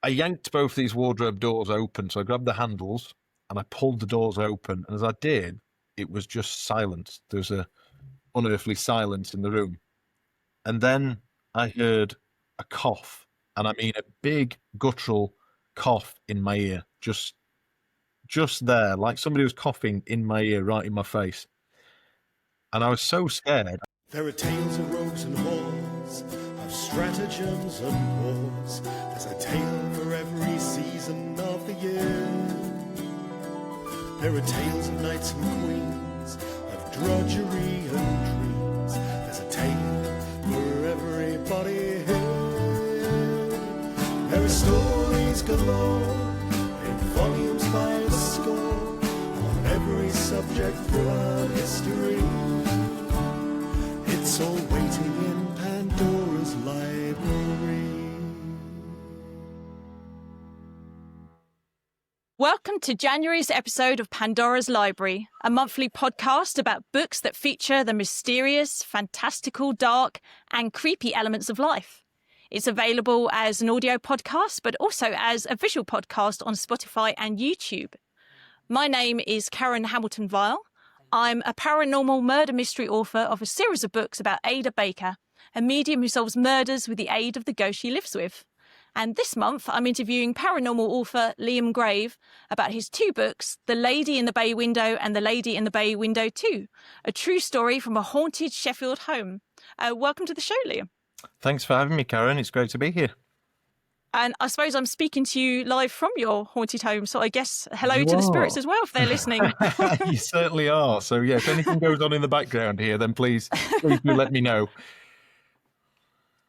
I yanked both these wardrobe doors open. So I grabbed the handles and I pulled the doors open. And as I did, it was just silence. There was a unearthly silence in the room. And then I heard a cough, and I mean a big guttural cough in my ear, just there, like somebody was coughing in my ear, right in my face. And I was so scared. There are tales of rogues and whores, of stratagems and wars. There's a tale for every season of the year. There are tales of knights and queens, of drudgery and dreams. There's a tale for everybody here. There are stories galore, in volumes by the score, on every subject throughout history. It's all waiting in Pandora's library. Welcome to January's episode of Pandora's Library, a monthly podcast about books that feature the mysterious, fantastical, dark, and creepy elements of life. It's available as an audio podcast, but also as a visual podcast on Spotify and YouTube. My name is Karen Hamilton-Vile. I'm a paranormal murder mystery author of a series of books about Ada Baker, a medium who solves murders with the aid of the ghost she lives with. And this month, I'm interviewing paranormal author Liam Grave about his two books, The Lady in the Bay Window and The Lady in the Bay Window 2, a true story from a haunted Sheffield home. Welcome to the show, Liam. Thanks for having me, Karen. It's great to be here. And I suppose I'm speaking to you live from your haunted home, so I guess hello You to the are. spirits as well if they're listening. You certainly are. So, yeah, if anything goes on in the background here, then please do let me know.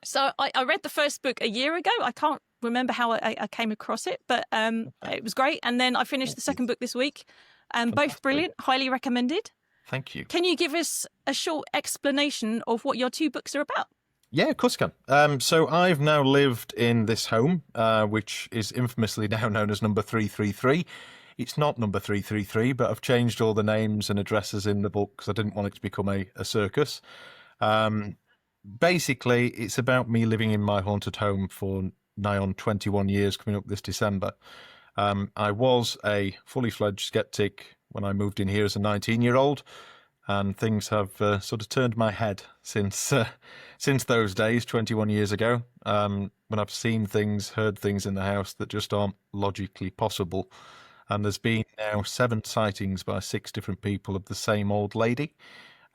So I read the first book a year ago. I can't remember how I came across it, but it was great. And then I finished the second book this week. Both brilliant, highly recommended. Thank you. Can you give us a short explanation of what your two books are about? Yeah, of course I can. So I've now lived in this home, which is infamously now known as number 333. It's not number 333, but I've changed all the names and addresses in the book because I didn't want it to become a circus. Basically, it's about me living in my haunted home for nigh on 21 years coming up this December. I was a fully fledged skeptic when I moved in here as a 19-year-old. And things have sort of turned my head since those days, 21 years ago, when I've seen things, heard things in the house that just aren't logically possible. And there's been now 7 sightings by 6 different people of the same old lady.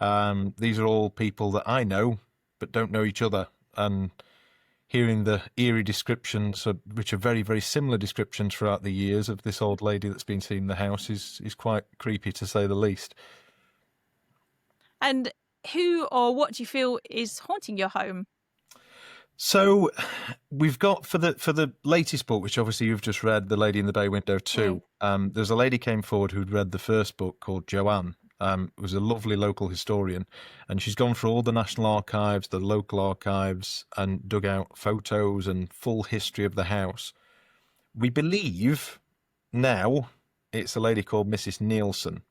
These are all people that I know, but don't know each other. And hearing the eerie descriptions, which are very, very similar descriptions throughout the years of this old lady that's been seen in the house, is quite creepy, to say the least. And who or what do you feel is haunting your home? So we've got for the latest book, which obviously you've just read, The Lady in the Bay Window 2. There's a lady came forward who'd read the first book called Joanne. Who was a lovely local historian, and she's gone through all the National Archives, the local archives, and dug out photos and full history of the house. We believe now it's a lady called Mrs. Nielsen.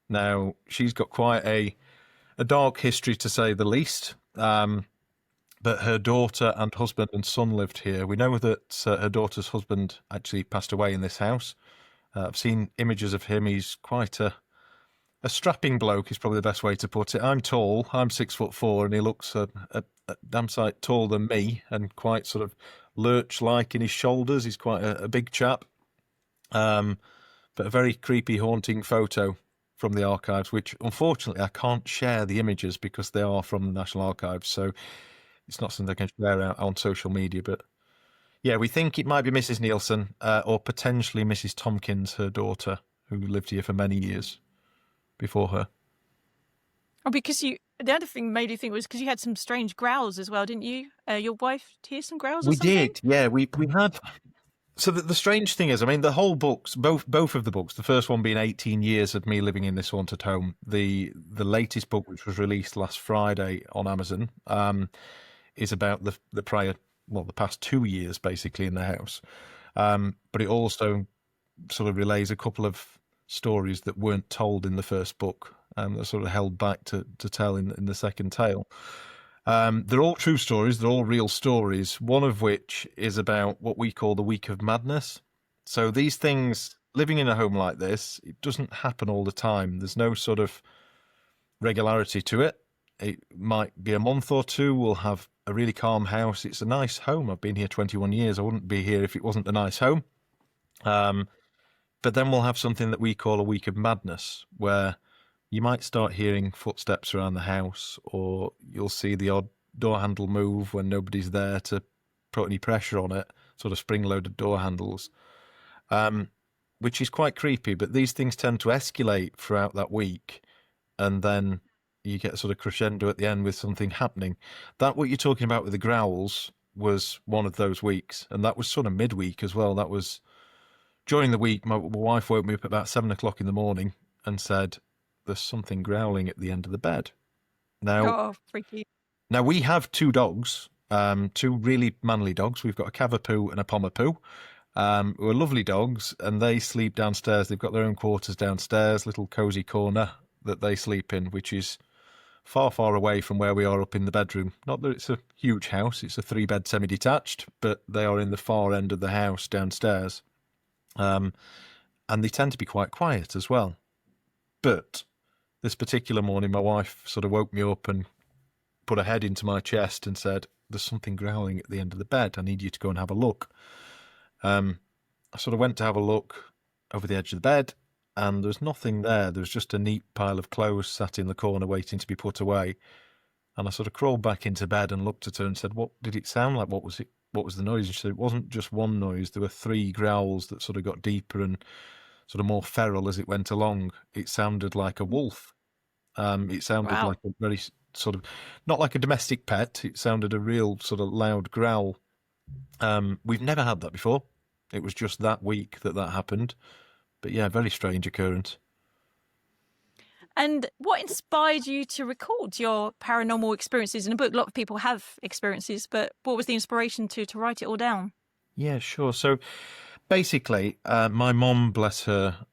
Now, she's got quite a dark history, to say the least, but her daughter and husband and son lived here. We know that her daughter's husband actually passed away in this house. I've seen images of him. He's quite a strapping bloke is probably the best way to put it. I'm tall. I'm 6'4", and he looks a damn sight taller than me and quite sort of lurch-like in his shoulders. He's quite a big chap, but a very creepy, haunting photo from the archives, which unfortunately I can't share the images because they are from the National Archives, so it's not something I can share out on social media. But yeah, we think it might be Mrs. Nielsen or potentially Mrs. Tompkins, her daughter, who lived here for many years before her. Oh, because the other thing made you think was because you had some strange growls as well, didn't you? Your wife hear some growls or something? We did, yeah. We had. So the strange thing is, I mean, the whole books, both of the books, the first one being 18 years of me living in this haunted home, the latest book, which was released last Friday on Amazon, is about the past 2 years basically in the house. But it also sort of relays a couple of stories that weren't told in the first book, that sort of held back to tell in the second tale. They're all true stories. They're all real stories. One of which is about what we call the week of madness. So these things, living in a home like this, it doesn't happen all the time. There's no sort of regularity to it. It might be a month or two. We'll have a really calm house. It's a nice home. I've been here 21 years. I wouldn't be here if it wasn't a nice home. But then we'll have something that we call a week of madness, where you might start hearing footsteps around the house, or you'll see the odd door handle move when nobody's there to put any pressure on it, sort of spring-loaded door handles, which is quite creepy. But these things tend to escalate throughout that week, and then you get a sort of crescendo at the end with something happening. That what you're talking about with the growls was one of those weeks, and that was sort of midweek as well. That was during the week. My wife woke me up at about 7 o'clock in the morning and said, "There's something growling at the end of the bed." Now, Oh, freaky. now we have two dogs, two really manly dogs. We've got a Cavapoo and a Pomapoo, who are lovely dogs, and they sleep downstairs. They've got their own quarters downstairs, little cozy corner that they sleep in, which is far, far away from where we are up in the bedroom. Not that it's a huge house, it's a 3-bed semi-detached, but they are in the far end of the house downstairs. And they tend to be quite quiet as well. But this particular morning, my wife sort of woke me up and put her head into my chest and said, "There's something growling at the end of the bed. I need you to go and have a look." I sort of went to have a look over the edge of the bed, and there was nothing there. There was just a neat pile of clothes sat in the corner waiting to be put away. And I sort of crawled back into bed and looked at her and said, "What did it sound like? What was it? What was the noise?" And she said, "It wasn't just one noise. There were 3 growls that sort of got deeper and sort of more feral as it went along. It sounded like a wolf. It sounded Wow. like a very sort of, not like a domestic pet. It sounded a real sort of loud growl. We've never had that before. It was just that week that happened. But yeah, very strange occurrence. And what inspired you to record your paranormal experiences in a book? A lot of people have experiences, but what was the inspiration to write it all down? Yeah, sure. So basically, my mom, bless her,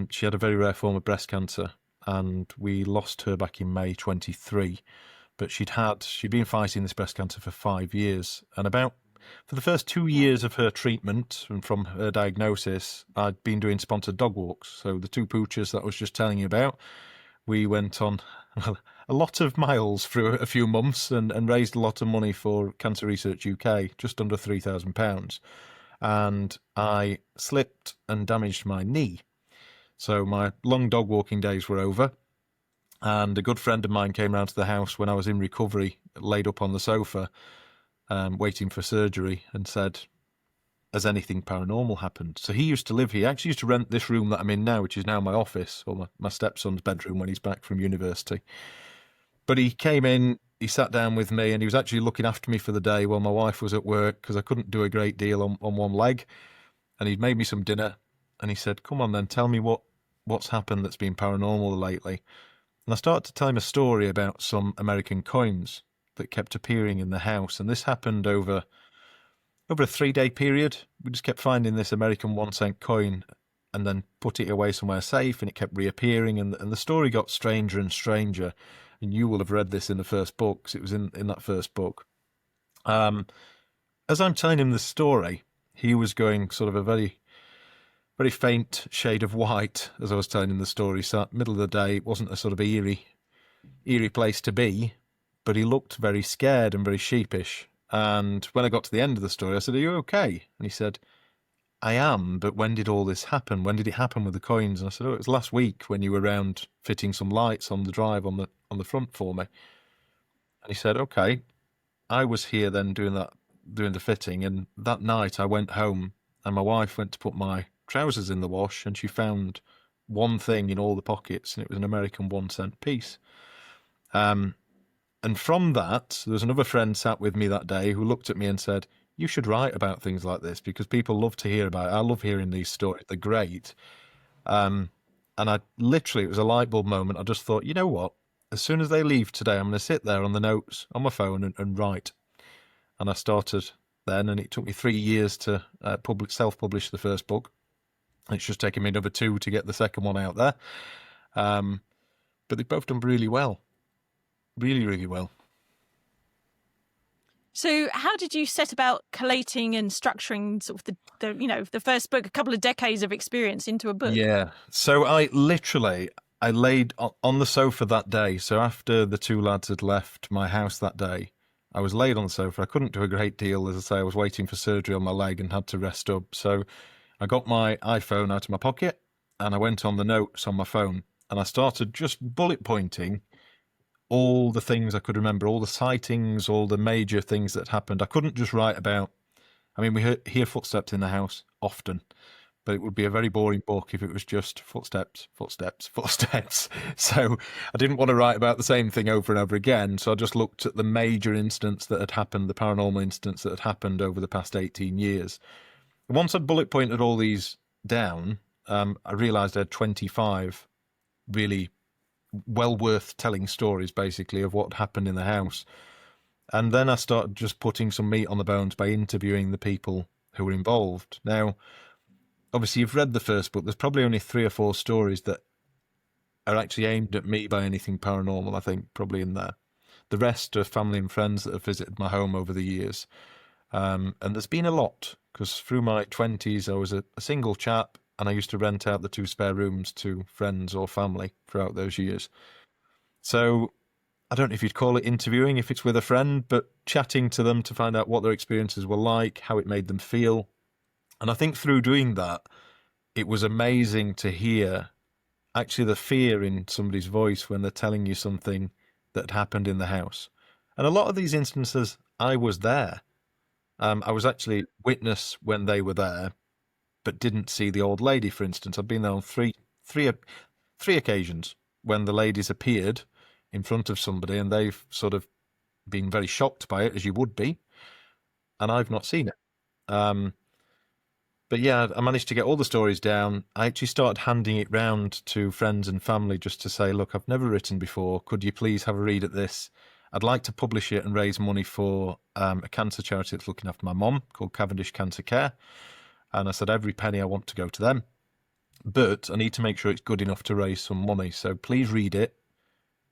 she had a very rare form of breast cancer, and we lost her back in May 23. But she'd been fighting this breast cancer for 5 years, and for the first 2 years of her treatment and from her diagnosis, I'd been doing sponsored dog walks. So the 2 pooches that I was just telling you about, we went on a lot of miles through a few months and raised a lot of money for Cancer Research UK, just under £3,000. And I slipped and damaged my knee. So my long dog walking days were over. And a good friend of mine came round to the house when I was in recovery, laid up on the sofa, waiting for surgery, and said, "Has anything paranormal happened?" So he used to live here. He actually used to rent this room that I'm in now, which is now my office, or my stepson's bedroom when he's back from university. But he came in, he sat down with me, and he was actually looking after me for the day while my wife was at work, because I couldn't do a great deal on one leg. And he'd made me some dinner, and he said, "Come on then, tell me what's happened that's been paranormal lately." And I started to tell him a story about some American coins that kept appearing in the house. And this happened over a 3-day period. We just kept finding this American 1-cent coin and then put it away somewhere safe, and it kept reappearing. And the story got stranger and stranger. And you will have read this in the first book, because it was in that first book. As I'm telling him the story, he was going sort of a very, very faint shade of white as I was telling him the story. So middle of the day, it wasn't a sort of eerie place to be, but he looked very scared and very sheepish. And when I got to the end of the story, I said, "Are you okay?" And he said, "I am, but when did all this happen? When did it happen with the coins?" And I said, "Oh, it was last week when you were around fitting some lights on the drive on the front for me." And he said, "Okay, I was here then doing the fitting, and that night I went home and my wife went to put my trousers in the wash, and she found one thing in all the pockets, and it was an American 1-cent piece." And from that, there was another friend sat with me that day who looked at me and said, "You should write about things like this, because people love to hear about it. I love hearing these stories. They're great." And it was a light bulb moment. I just thought, you know what? As soon as they leave today, I'm going to sit there on the notes on my phone and write. And I started then, and it took me 3 years to self-publish the first book. It's just taken me another 2 to get the second one out there. But they've both done really well. Really, really well. So how did you set about collating and structuring sort of the first book, a couple of decades of experience into a book? Yeah. So I laid on the sofa that day. So after the two lads had left my house that day, I was laid on the sofa. I couldn't do a great deal. As I say, I was waiting for surgery on my leg and had to rest up. So I got my iPhone out of my pocket and I went on the notes on my phone and I started just bullet pointing all the things I could remember, all the sightings, all the major things that happened. I couldn't just write about, I mean, we hear footsteps in the house often, but it would be a very boring book if it was just footsteps, footsteps, footsteps. So I didn't want to write about the same thing over and over again. So I just looked at the major incidents that had happened, the paranormal incidents that had happened over the past 18 years. Once I'd bullet pointed all these down, I realised I had 25 really well worth telling stories, basically, of what happened in the house. And then I started just putting some meat on the bones by interviewing the people who were involved. Now, obviously, you've read the first book. There's probably only 3 or 4 stories that are actually aimed at me by anything paranormal, I think, probably in there. The rest are family and friends that have visited my home over the years. And there's been a lot, because through my 20s, I was a single chap, and I used to rent out the 2 spare rooms to friends or family throughout those years. So I don't know if you'd call it interviewing if it's with a friend, but chatting to them to find out what their experiences were like, how it made them feel. And I think through doing that, it was amazing to hear actually the fear in somebody's voice when they're telling you something that happened in the house. And a lot of these instances, I was there. I was actually witness when they were there, but didn't see the old lady, for instance. I've been there on three occasions when the ladies appeared in front of somebody and they've sort of been very shocked by it, as you would be, and I've not seen it. But yeah, I managed to get all the stories down. I actually started handing it round to friends and family just to say, look, I've never written before. Could you please have a read at this? I'd like to publish it and raise money for a cancer charity that's looking after my mum called Cavendish Cancer Care. And I said, every penny I want to go to them. But I need to make sure it's good enough to raise some money. So please read it.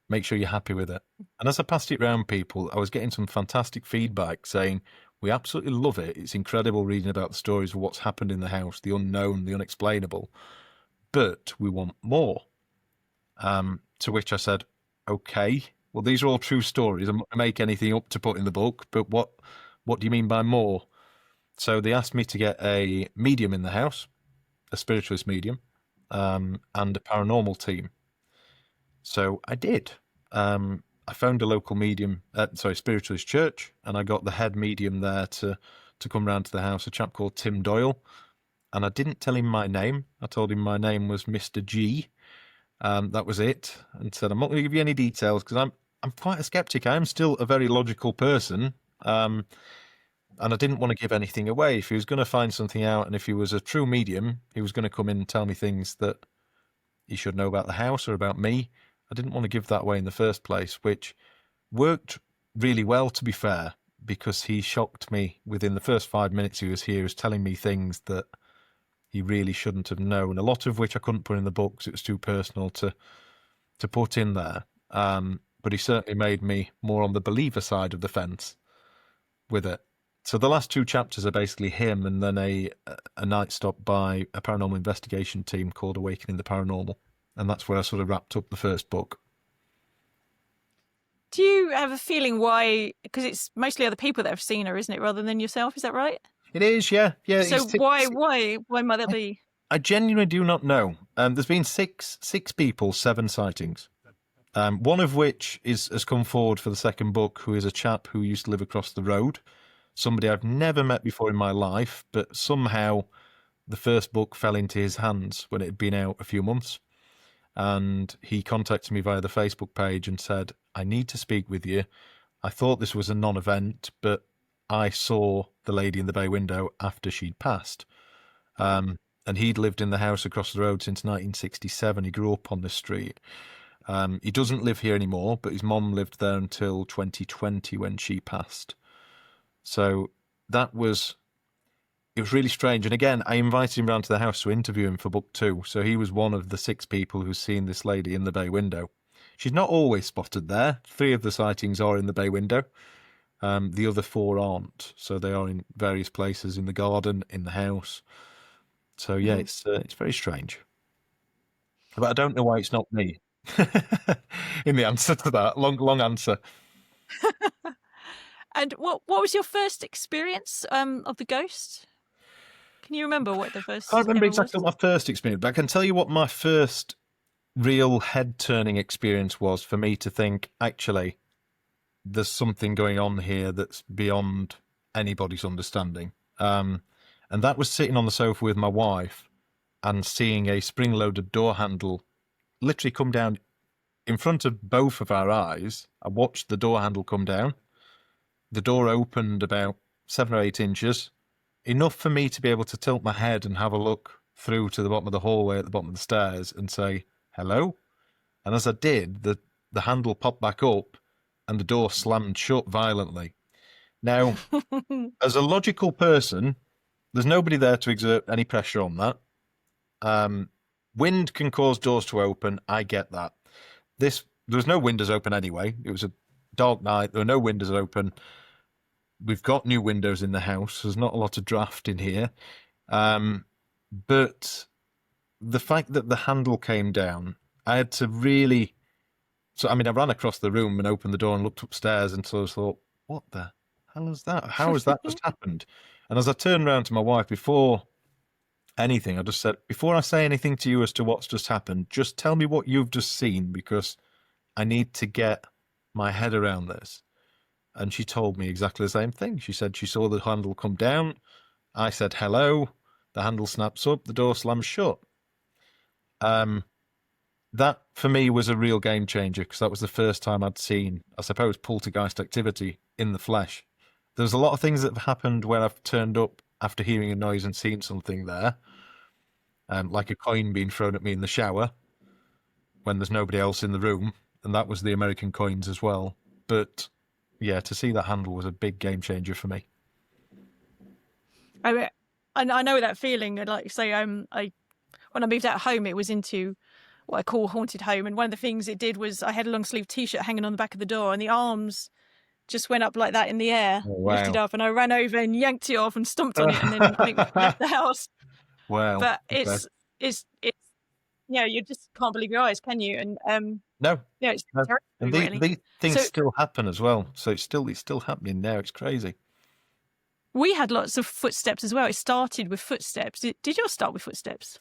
Make sure you're happy with it. And as I passed it around people, I was getting some fantastic feedback saying, we absolutely love it. It's incredible reading about the stories of what's happened in the house, the unknown, the unexplainable. But we want more. To which I said, okay, well, these are all true stories. I'm not going to make anything up to put in the book, but what do you mean by more? So they asked me to get a medium in the house, a spiritualist medium, and a paranormal team. So I did. I found a local spiritualist church, and I got the head medium there to come round to the house, a chap called Tim Doyle. And I didn't tell him my name. I told him my name was Mr. G. That was it. And said, I'm not going to give you any details because I'm quite a skeptic. I am still a very logical person. And I didn't want to give anything away. If he was going to find something out, and if he was a true medium, he was going to come in and tell me things that he should know about the house or about me. I didn't want to give that away in the first place, which worked really well, to be fair, because he shocked me within the first 5 minutes he was here. He was telling me things that he really shouldn't have known, a lot of which I couldn't put in the books. It was too personal to put in there. But he certainly made me more on the believer side of the fence with it. So the last 2 chapters are basically him and then a night stop by a paranormal investigation team called Awakening the Paranormal. And that's where I sort of wrapped up the first book. Do you have a feeling why? Because it's mostly other people that have seen her, isn't it, rather than yourself? Is that right? It is, yeah. So why might that be? I genuinely do not know. There's been six people, 7 sightings. One of which has come forward for the second book, who is a chap who used to live across the road. Somebody I've never met before in my life, but somehow the first book fell into his hands when it had been out a few months. And he contacted me via the Facebook page and said, I need to speak with you. I thought this was a non-event, but I saw the lady in the bay window after she'd passed. And he'd lived in the house across the road since 1967. He grew up on this street. He doesn't live here anymore, but his mom lived there until 2020 when she passed. So it was really strange. And again, I invited him round to the house to interview him for book 2. So he was one of the 6 people who's seen this lady in the bay window. She's not always spotted there. 3 of the sightings are in the bay window. The other 4 aren't. So they are in various places in the garden, in the house. So yeah, it's very strange. But I don't know why it's not me. In the answer to that, long answer. And what was your first experience of the ghost? Can you remember what the I can't first remember ever was? exactly what my first experience, but I can tell you what my first real head-turning experience was for me to think, actually, there's something going on here that's beyond anybody's understanding. And that was sitting on the sofa with my wife and seeing a spring-loaded door handle literally come down in front of both of our eyes. I watched the door handle come down. The door opened about 7 or 8 inches, enough for me to be able to tilt my head and have a look through to the bottom of the hallway at the bottom of the stairs and say, hello? And as I did, the handle popped back up and the door slammed shut violently. Now, as a logical person, there's nobody there to exert any pressure on that. Wind can cause doors to open. I get that. There was no windows open anyway. It was a dark night. There were no windows open. We've got new windows in the house. There's not a lot of draft in here. But the fact that the handle came down, I had to really... So, I mean, I ran across the room and opened the door and looked upstairs and sort of thought, what the hell is that? How has that just happened? And as I turned around to my wife, before anything, I just said, before I say anything to you as to what's just happened, just tell me what you've just seen, because I need to get my head around this. And she told me exactly the same thing. She said she saw the handle come down. I said, hello. The handle snaps up. The door slams shut. That, for me, was a real game changer, because that was the first time I'd seen, I suppose, poltergeist activity in the flesh. There's a lot of things that have happened where I've turned up after hearing a noise and seen something there, like a coin being thrown at me in the shower when there's nobody else in the room, and that was the American coins as well. But yeah, to see that handle was a big game changer for me. I know that feeling. Like, say, when I moved out of home, it was into what I call haunted home, and one of the things it did was I had a long sleeve T-shirt hanging on the back of the door, and the arms just went up like that in the air, lifted up, and I ran over and yanked it off and stomped on it, and then I think left the house. Wow. But okay. it's you just can't believe your eyes, can you? And No. it's No. terrible, And really. these things So- still happen as well. So it's still happening now. It's crazy. We had lots of footsteps as well. It started with footsteps. Did yours start with footsteps?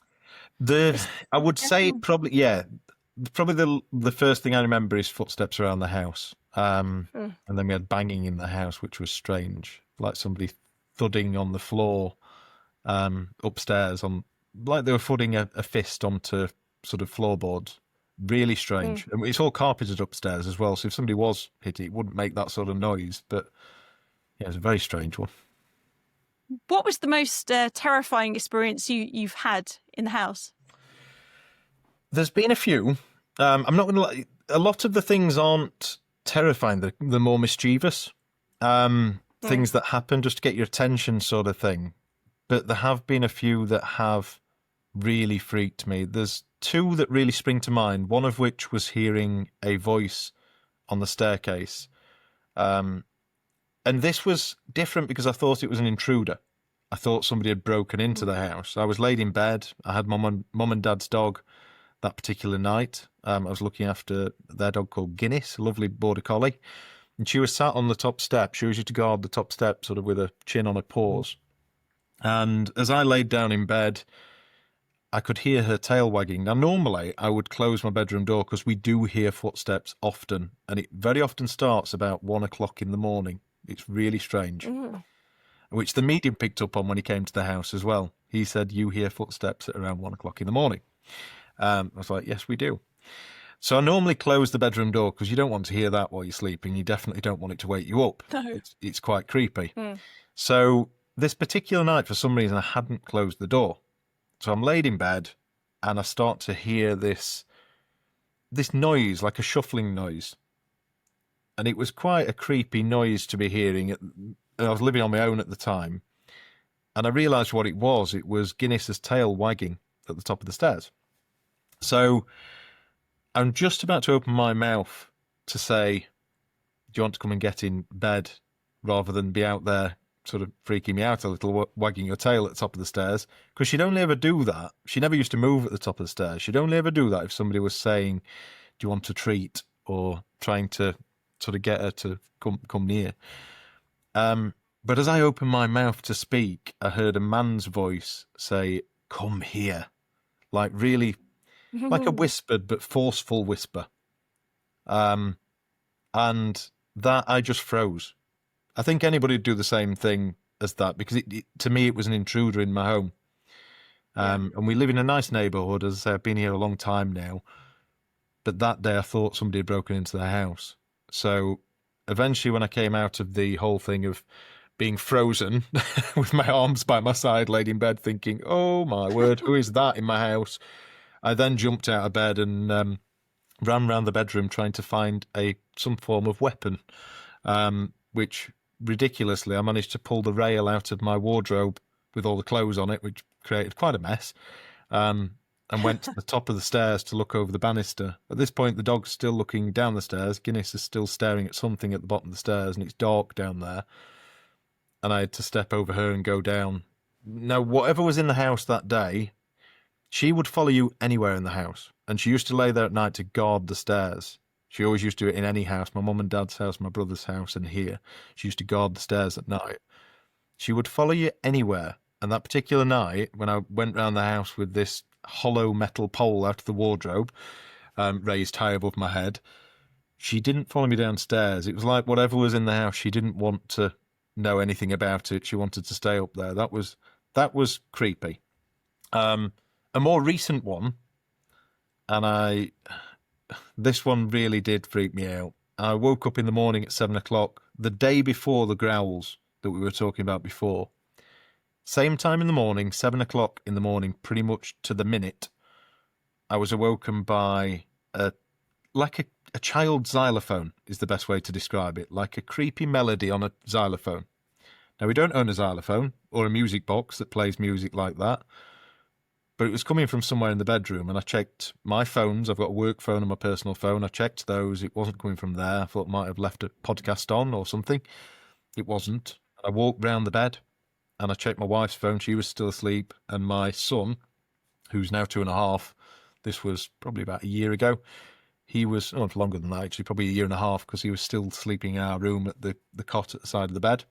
I would say probably the first thing I remember is footsteps around the house. And then we had banging in the house, which was strange, like somebody thudding on the floor upstairs, on like they were putting a fist onto sort of floorboards. Really strange. And it's all carpeted upstairs as well, so if somebody was hit, it wouldn't make that sort of noise. But yeah, it's a very strange one. What was the most terrifying experience you've had in the house? There's been a few. I'm not going to lie. A lot of the things aren't terrifying. The more mischievous things that happen just to get your attention, sort of thing. But there have been a few that have really freaked me. There's 2 that really spring to mind. One of which was hearing a voice on the staircase. And this was different because I thought it was an intruder. I thought somebody had broken into the house. I was laid in bed. I had mum and dad's dog that particular night. I was looking after their dog called Guinness, a lovely border collie. And she was sat on the top step. She was used to guard the top step sort of with her chin on her paws. And as I laid down in bed, I could hear her tail wagging. Now, normally I would close my bedroom door because we do hear footsteps often. And it very often starts about 1 o'clock in the morning. It's really strange. Which the medium picked up on when he came to the house as well. He said, you hear footsteps at around 1 o'clock in the morning. I was like, yes, we do. So I normally close the bedroom door because you don't want to hear that while you're sleeping. You definitely don't want it to wake you up. No. It's quite creepy. So this particular night, for some reason, I hadn't closed the door. So I'm laid in bed and I start to hear this noise, like a shuffling noise. And it was quite a creepy noise to be hearing. I was living on my own at the time. And I realised what it was. It was Guinness's tail wagging at the top of the stairs. So I'm just about to open my mouth to say, do you want to come and get in bed? rather than be out there sort of freaking me out a little, wagging your tail at the top of the stairs. Because she'd only ever do that. She never used to move at the top of the stairs. She'd only ever do that if somebody was saying, "Do you want a treat?" or trying to sort of get her to come near. But as I opened my mouth to speak, I heard a man's voice say, "Come here," like really, like a whispered but forceful whisper. And that I just froze. I think anybody would do the same thing as that, because to me it was an intruder in my home. And we live in a nice neighbourhood. As I say, I've been here a long time now. But that day I thought somebody had broken into the house. So eventually when I came out of the whole thing of being frozen with my arms by my side, laid in bed thinking, "Oh my word, who is that in my house?" I then jumped out of bed and ran around the bedroom trying to find some form of weapon, which ridiculously I managed to pull the rail out of my wardrobe with all the clothes on it, which created quite a mess, and went to the top of the stairs to look over the banister. At this point, the dog's still looking down the stairs. Guinness is still staring at something at the bottom of the stairs, and it's dark down there. And I had to step over her and go down. Now, whatever was in the house that day, she would follow you anywhere in the house. And she used to lay there at night to guard the stairs. She always used to do it in any house, my mum and dad's house, my brother's house, and here. She used to guard the stairs at night. She would follow you anywhere. And that particular night, when I went round the house with this hollow metal pole out of the wardrobe, raised high above my head, she didn't follow me downstairs. It was like whatever was in the house, she didn't want to know anything about it. She wanted to stay up there. That was creepy. A more recent one, and this one really did freak me out. I woke up in the morning at 7 o'clock, the day before the growls that we were talking about before. Same time in the morning, 7 o'clock in the morning, pretty much to the minute, I was awoken by a child's xylophone is the best way to describe it, like a creepy melody on a xylophone. Now, we don't own a xylophone or a music box that plays music like that, but it was coming from somewhere in the bedroom, and I checked my phones. I've got a work phone and my personal phone. I checked those. It wasn't coming from there. I thought I might have left a podcast on or something. It wasn't. I walked round the bed, and I checked my wife's phone. She was still asleep, and my son, who's now 2.5, this was probably about a year ago, he was, longer than that, actually, probably a year and a half, because he was still sleeping in our room at the cot at the side of the bed.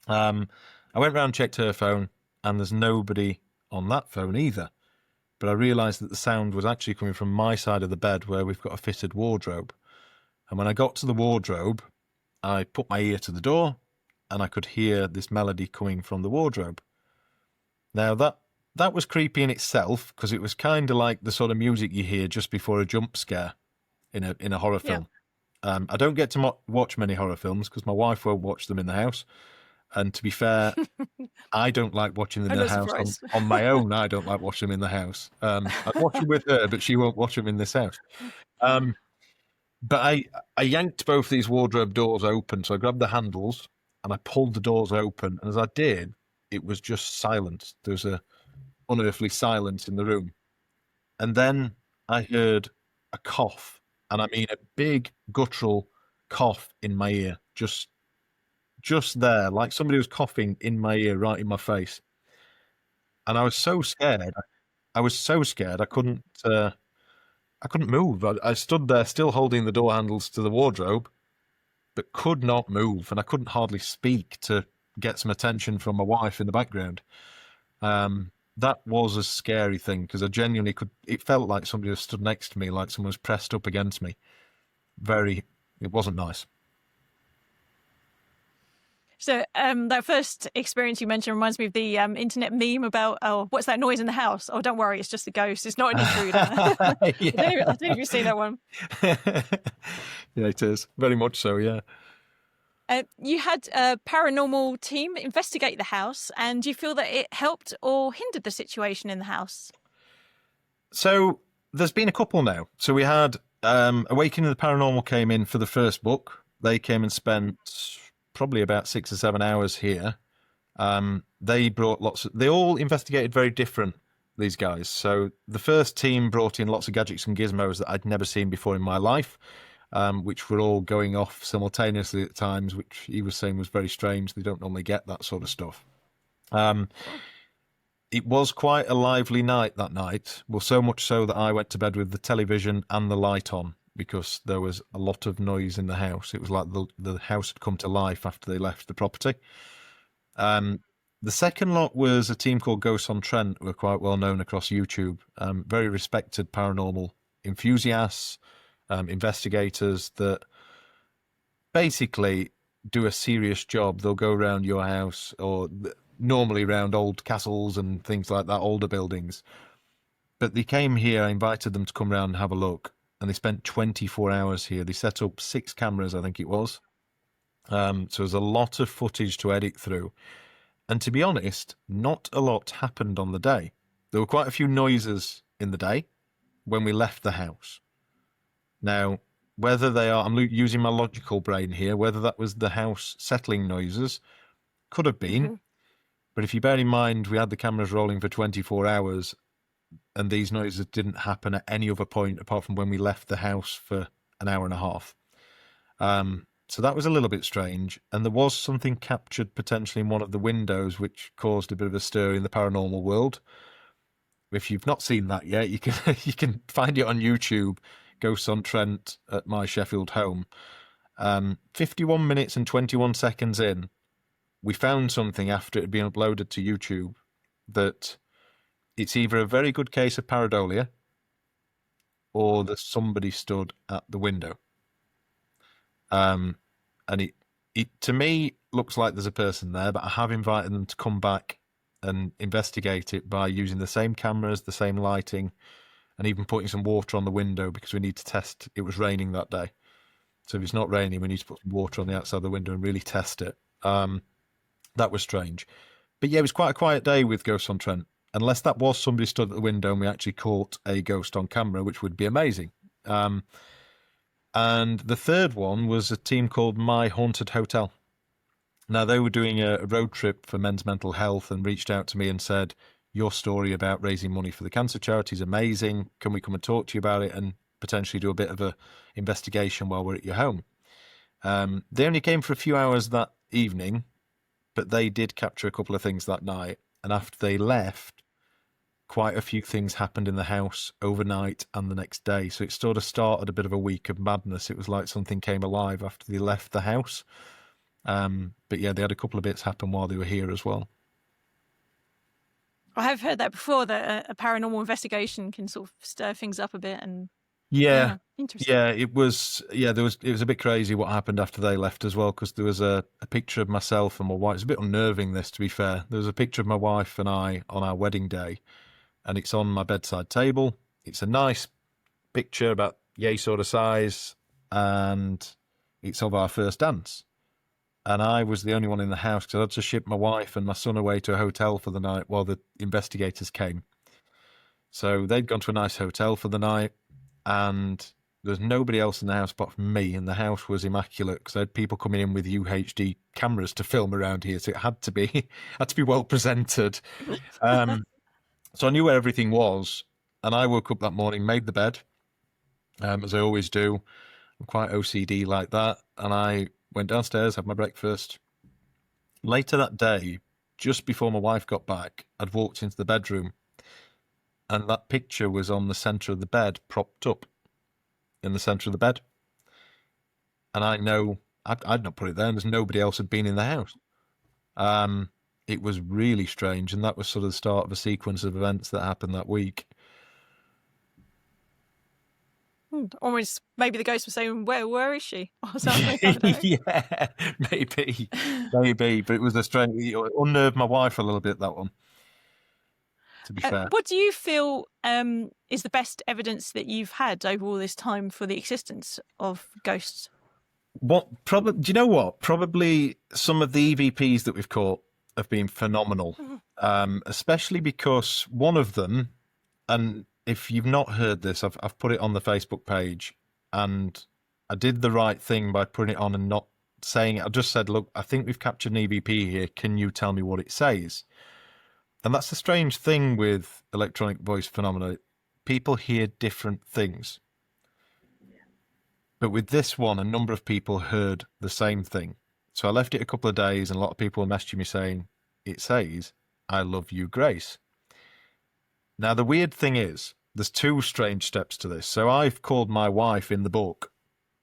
I went round and checked her phone, and there's nobody on that phone either. But I realised that the sound was actually coming from my side of the bed, where we've got a fitted wardrobe. And when I got to the wardrobe, I put my ear to the door, and I could hear this melody coming from the wardrobe. Now, that was creepy in itself, because it was kind of like the sort of music you hear just before a jump scare in a horror film. Yeah. I don't get to watch many horror films because my wife won't watch them in the house. And to be fair, I don't like watching them in the house on my own. I don't like watching them in the house. I'd watch them with her, but she won't watch them in this house. But I yanked both these wardrobe doors open. So I grabbed the handles and I pulled the doors open. And as I did, it was just silence. There was a unearthly silence in the room. And then I heard a cough. And I mean a big guttural cough in my ear. Just there, like somebody was coughing in my ear, right in my face. And I was so scared. I couldn't move. I stood there still holding the door handles to the wardrobe, but could not move. And I couldn't hardly speak to get some attention from my wife in the background. That was a scary thing, because I genuinely it felt like somebody was stood next to me, like someone was pressed up against me. It wasn't nice. So that first experience you mentioned reminds me of the internet meme about, oh, what's that noise in the house? Oh, don't worry, it's just a ghost. It's not an intruder. I don't know if you've seen that one. Yeah, it is. Very much so, yeah. You had a paranormal team investigate the house, and do you feel that it helped or hindered the situation in the house? So there's been a couple now. So we had Awakening the Paranormal came in for the first book. They came and spent probably about 6 or 7 hours here. They brought they all investigated very different, these guys. So the first team brought in lots of gadgets and gizmos that I'd never seen before in my life. which were all going off simultaneously at times, which he was saying was very strange. They don't normally get that sort of stuff. It was quite a lively night that night. Well, so much so that I went to bed with the television and the light on because there was a lot of noise in the house. It was like the house had come to life after they left the property. The second lot was a team called Ghosts on Trent, who are quite well known across YouTube. Very respected paranormal enthusiasts, investigators that basically do a serious job. They'll go around your house or normally around old castles and things like that, older buildings. But they came here, I invited them to come around and have a look, and they spent 24 hours here. They set up 6 cameras, I think it was. So there's a lot of footage to edit through. And to be honest, not a lot happened on the day. There were quite a few noises in the day when we left the house. Now, whether they are, I'm using my logical brain here, whether that was the house settling noises, could have been. Mm-hmm. But if you bear in mind, we had the cameras rolling for 24 hours and these noises didn't happen at any other point apart from when we left the house for an hour and a half. So that was a little bit strange. And there was something captured potentially in one of the windows, which caused a bit of a stir in the paranormal world. If you've not seen that yet, you can find it on YouTube, Ghosts on Trent at my Sheffield Home. 51 minutes and 21 seconds in, we found something after it had been uploaded to YouTube that it's either a very good case of pareidolia or that somebody stood at the window. And it to me looks like there's a person there, but I have invited them to come back and investigate it by using the same cameras, the same lighting, and even putting some water on the window because we need to test. It was raining that day. So if it's not raining, we need to put some water on the outside of the window and really test it. That was strange. But yeah, it was quite a quiet day with Ghosts on Trent, unless that was somebody stood at the window and we actually caught a ghost on camera, which would be amazing. And the third one was a team called My Haunted Hotel. Now, they were doing a road trip for men's mental health and reached out to me and said, your story about raising money for the cancer charity is amazing. Can we come and talk to you about it and potentially do a bit of a investigation while we're at your home? They only came for a few hours that evening, but they did capture a couple of things that night. And after they left, quite a few things happened in the house overnight and the next day. So it sort of started a bit of a week of madness. It was like something came alive after they left the house. But yeah, they had a couple of bits happen while they were here as well. I have heard that before, that a paranormal investigation can sort of stir things up a bit. And yeah, interesting. Yeah, it was a bit crazy what happened after they left as well, because there was a picture of myself and my wife. It's a bit unnerving, this, to be fair. There was a picture of my wife and I on our wedding day, and it's on my bedside table. It's a nice picture, about yay sort of size, and it's of our first dance. And I was the only one in the house because I had to ship my wife and my son away to a hotel for the night while the investigators came. So they'd gone to a nice hotel for the night, and there's nobody else in the house apart from me, and the house was immaculate because I had people coming in with UHD cameras to film around here, so it had to be well presented. So I knew where everything was, and I woke up that morning, made the bed, as I always do. I'm quite OCD like that, and I went downstairs, had my breakfast. Later that day, just before my wife got back, I'd walked into the bedroom, and that picture was on the centre of the bed, propped up in the centre of the bed. And I know I'd not put it there, and there's nobody else had been in the house. It was really strange, and that was sort of the start of a sequence of events that happened that week. Almost, maybe the ghost was saying, where is she? Or something. I don't know. Yeah, maybe. But it was a strange, it unnerved my wife a little bit, that one, to be fair. What do you feel is the best evidence that you've had over all this time for the existence of ghosts? Do you know what? Probably some of the EVPs that we've caught have been phenomenal, especially because one of them, and if you've not heard this, I've put it on the Facebook page, and I did the right thing by putting it on and not saying it. I just said, look, I think we've captured an EVP here. Can you tell me what it says? And that's the strange thing with electronic voice phenomena. People hear different things. But with this one, a number of people heard the same thing. So I left it a couple of days, and a lot of people were messaging me saying, it says, I love you, Grace. Now, the weird thing is, there's two strange steps to this. So I've called my wife in the book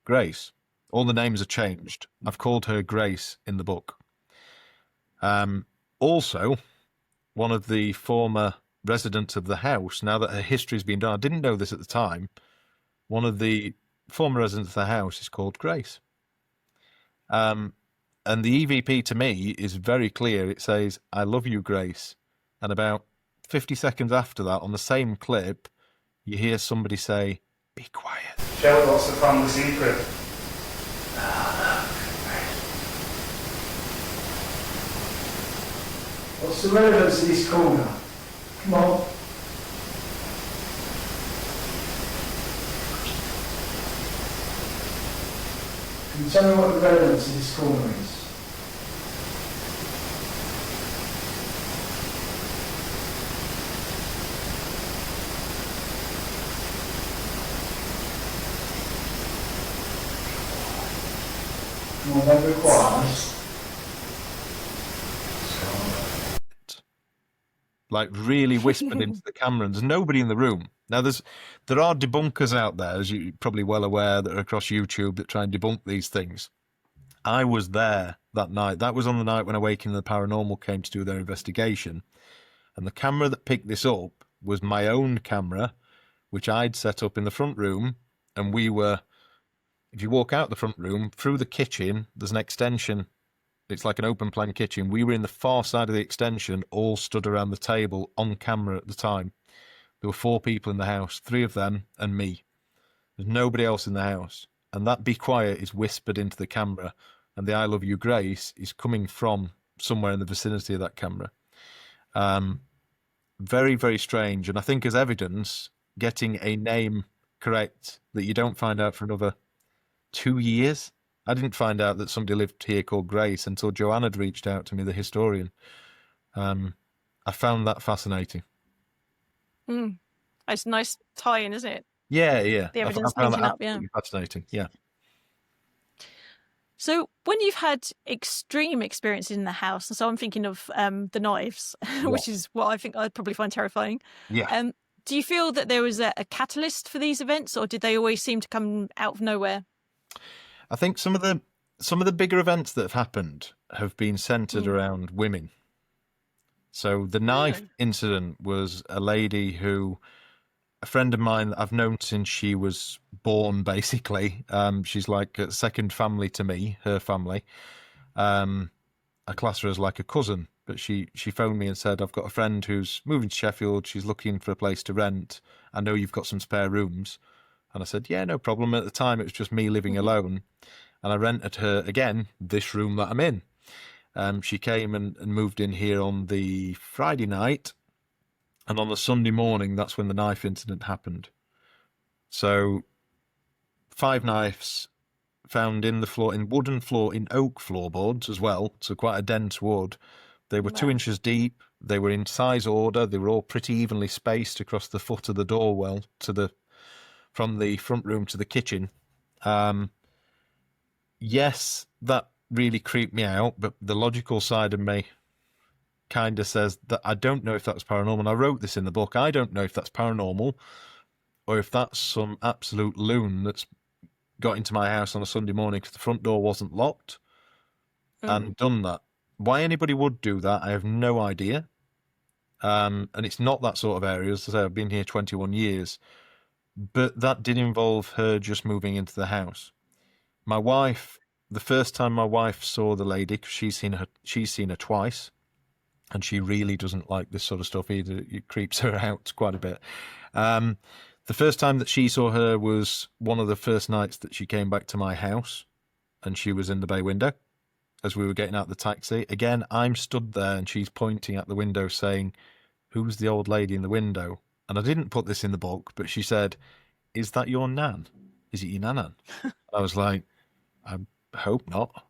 Grace. All the names are changed. I've called her Grace in the book. Also, one of the former residents of the house, now that her history's been done, I didn't know this at the time, one of the former residents of the house is called Grace. And the EVP to me is very clear. It says, I love you, Grace. And about 50 seconds after that, on the same clip, you hear somebody say, be quiet. Shelley, what's the family secret? What's the relevance of this corner? Come on. Can you tell me what the relevance of this corner is? Come on, don't be quiet. Like really whispered into the camera, and there's nobody in the room. Now, there are debunkers out there, as you're probably well aware, that are across YouTube that try and debunk these things. I was there that night. That was on the night when Awakening the Paranormal came to do their investigation. And the camera that picked this up was my own camera, which I'd set up in the front room. And we were, if you walk out the front room, through the kitchen, there's an extension. It's like an open plan kitchen. We were in the far side of the extension, all stood around the table on camera at the time. There were 4 people in the house, 3 of them and me. There's nobody else in the house. And that be quiet is whispered into the camera. And the I love you, Grace is coming from somewhere in the vicinity of that camera. Very, very strange. And I think as evidence, getting a name correct that you don't find out for another 2 years. I didn't find out that somebody lived here called Grace until Joanne had reached out to me, the historian. I found that fascinating. It's a nice tie-in, isn't it? Yeah, yeah. The evidence I found linking that up, yeah. absolutely fascinating, yeah. So when you've had extreme experiences in the house, and so I'm thinking of the knives, which is what I think I'd probably find terrifying. Yeah. Do you feel that there was a catalyst for these events, or did they always seem to come out of nowhere? I think some of the bigger events that have happened have been centered around women. So the knife incident was a lady who, a friend of mine that I've known since she was born, basically. She's like a second family to me, her family. I class her as like a cousin, but she phoned me and said, I've got a friend who's moving to Sheffield. She's looking for a place to rent. I know you've got some spare rooms. And I said, yeah, no problem. At the time, it was just me living alone. And I rented her, again, this room that I'm in. She came and moved in here on the Friday night. And on the Sunday morning, that's when the knife incident happened. So 5 knives found in the floor, in wooden floor, in oak floorboards as well. So quite a dense wood. They were 2 inches deep. They were in size order. They were all pretty evenly spaced across the foot of the doorwell from the front room to the kitchen. Yes, that really creeped me out, but the logical side of me kind of says that I don't know if that's paranormal. And I wrote this in the book. I don't know if that's paranormal or if that's some absolute loon that's got into my house on a Sunday morning because the front door wasn't locked and done that. Why anybody would do that, I have no idea. And it's not that sort of area. As I say, I've been here 21 years. But that did involve her just moving into the house. My wife, the first time my wife saw the lady, because she's seen her twice, and she really doesn't like this sort of stuff either. It creeps her out quite a bit. The first time that she saw her was one of the first nights that she came back to my house, and she was in the bay window as we were getting out the taxi. Again, I'm stood there, and she's pointing at the window saying, who's the old lady in the window? And I didn't put this in the book, but she said, is that your nan? Is it your nanan? I was like, I hope not.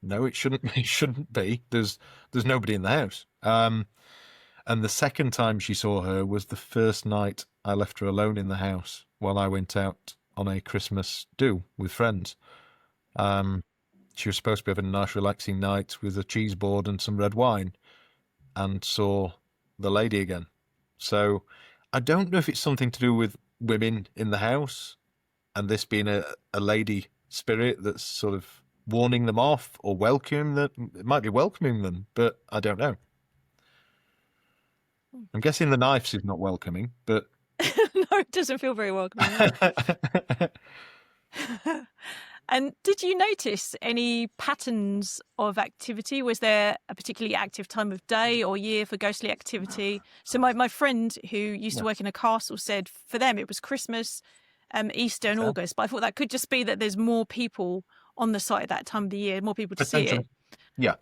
No, it shouldn't. It shouldn't be. There's nobody in the house. And the second time she saw her was the first night I left her alone in the house while I went out on a Christmas do with friends. She was supposed to be having a nice relaxing night with a cheese board and some red wine, and saw the lady again. So I don't know if it's something to do with women in the house and this being a lady spirit that's sort of warning them off or welcoming them. It might be welcoming them, but I don't know. I'm guessing the knives is not welcoming, but No, it doesn't feel very welcoming. And did you notice any patterns of activity? Was there a particularly active time of day or year for ghostly activity? So my friend who used to work in a castle said for them it was Christmas, Easter and August. But I thought that could just be that there's more people on the site at that time of the year, more people to see it. Yeah.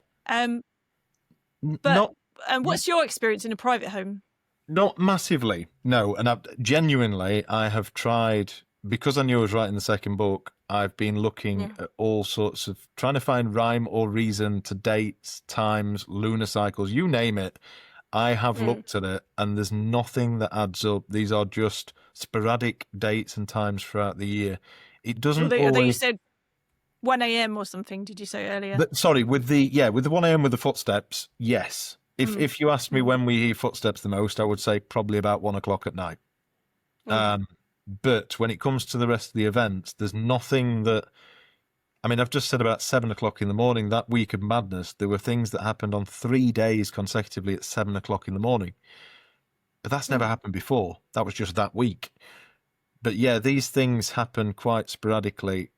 But what's your experience in a private home? Not massively, no. And I have tried, because I knew I was writing the second book, I've been looking at all sorts of, trying to find rhyme or reason to dates, times, lunar cycles, you name it. I have looked at it and there's nothing that adds up. These are just sporadic dates and times throughout the year. It doesn't always... You said 1 a.m. or something, did you say earlier? Sorry, with the 1 a.m. with the footsteps, yes. If you asked me when we hear footsteps the most, I would say probably about 1 o'clock at night. But when it comes to the rest of the events, there's nothing that... I mean, I've just said about 7 o'clock in the morning, that week of madness, there were things that happened on 3 days consecutively at 7 o'clock in the morning. But that's never happened before. That was just that week. But yeah, these things happen quite sporadically.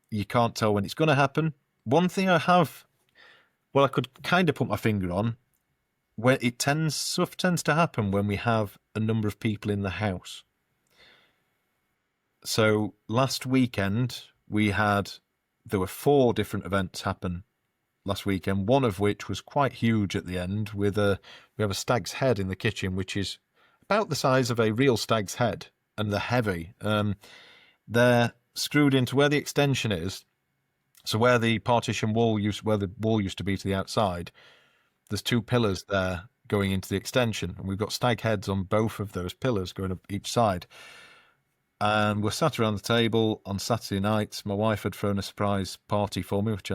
You can't tell when it's going to happen. One thing I could kind of put my finger on, where stuff tends to happen when we have a number of people in the house. So last weekend there were 4 different events happen last weekend, one of which was quite huge at the end we have a stag's head in the kitchen, which is about the size of a real stag's head, and they're heavy. They're screwed into where the extension is. So where the partition wall where the wall used to be to the outside, there's 2 pillars there going into the extension, and we've got stag heads on both of those pillars going up each side. And we're sat around the table on Saturday night. My wife had thrown a surprise party for me, which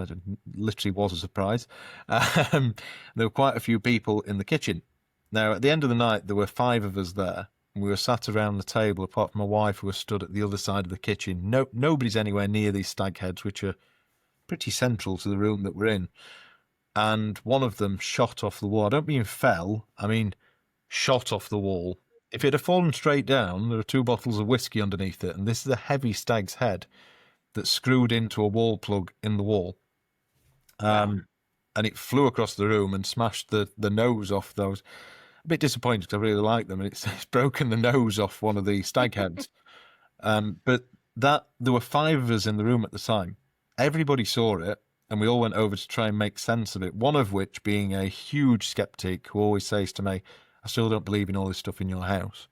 literally was a surprise. There were quite a few people in the kitchen. Now, at the end of the night, there were 5 of us there. And we were sat around the table, apart from my wife, who was stood at the other side of the kitchen. Nobody's anywhere near these stag heads, which are pretty central to the room that we're in. And one of them shot off the wall. I don't mean fell, I mean shot off the wall. If it had fallen straight down, there are 2 bottles of whiskey underneath it, and this is a heavy stag's head that's screwed into a wall plug in the wall. And it flew across the room and smashed the nose off those. A bit disappointed because I really like them, and it's broken the nose off one of the stag heads. But there were 5 of us in the room at the time. Everybody saw it, and we all went over to try and make sense of it, one of which being a huge skeptic who always says to me, I still don't believe in all this stuff in your house.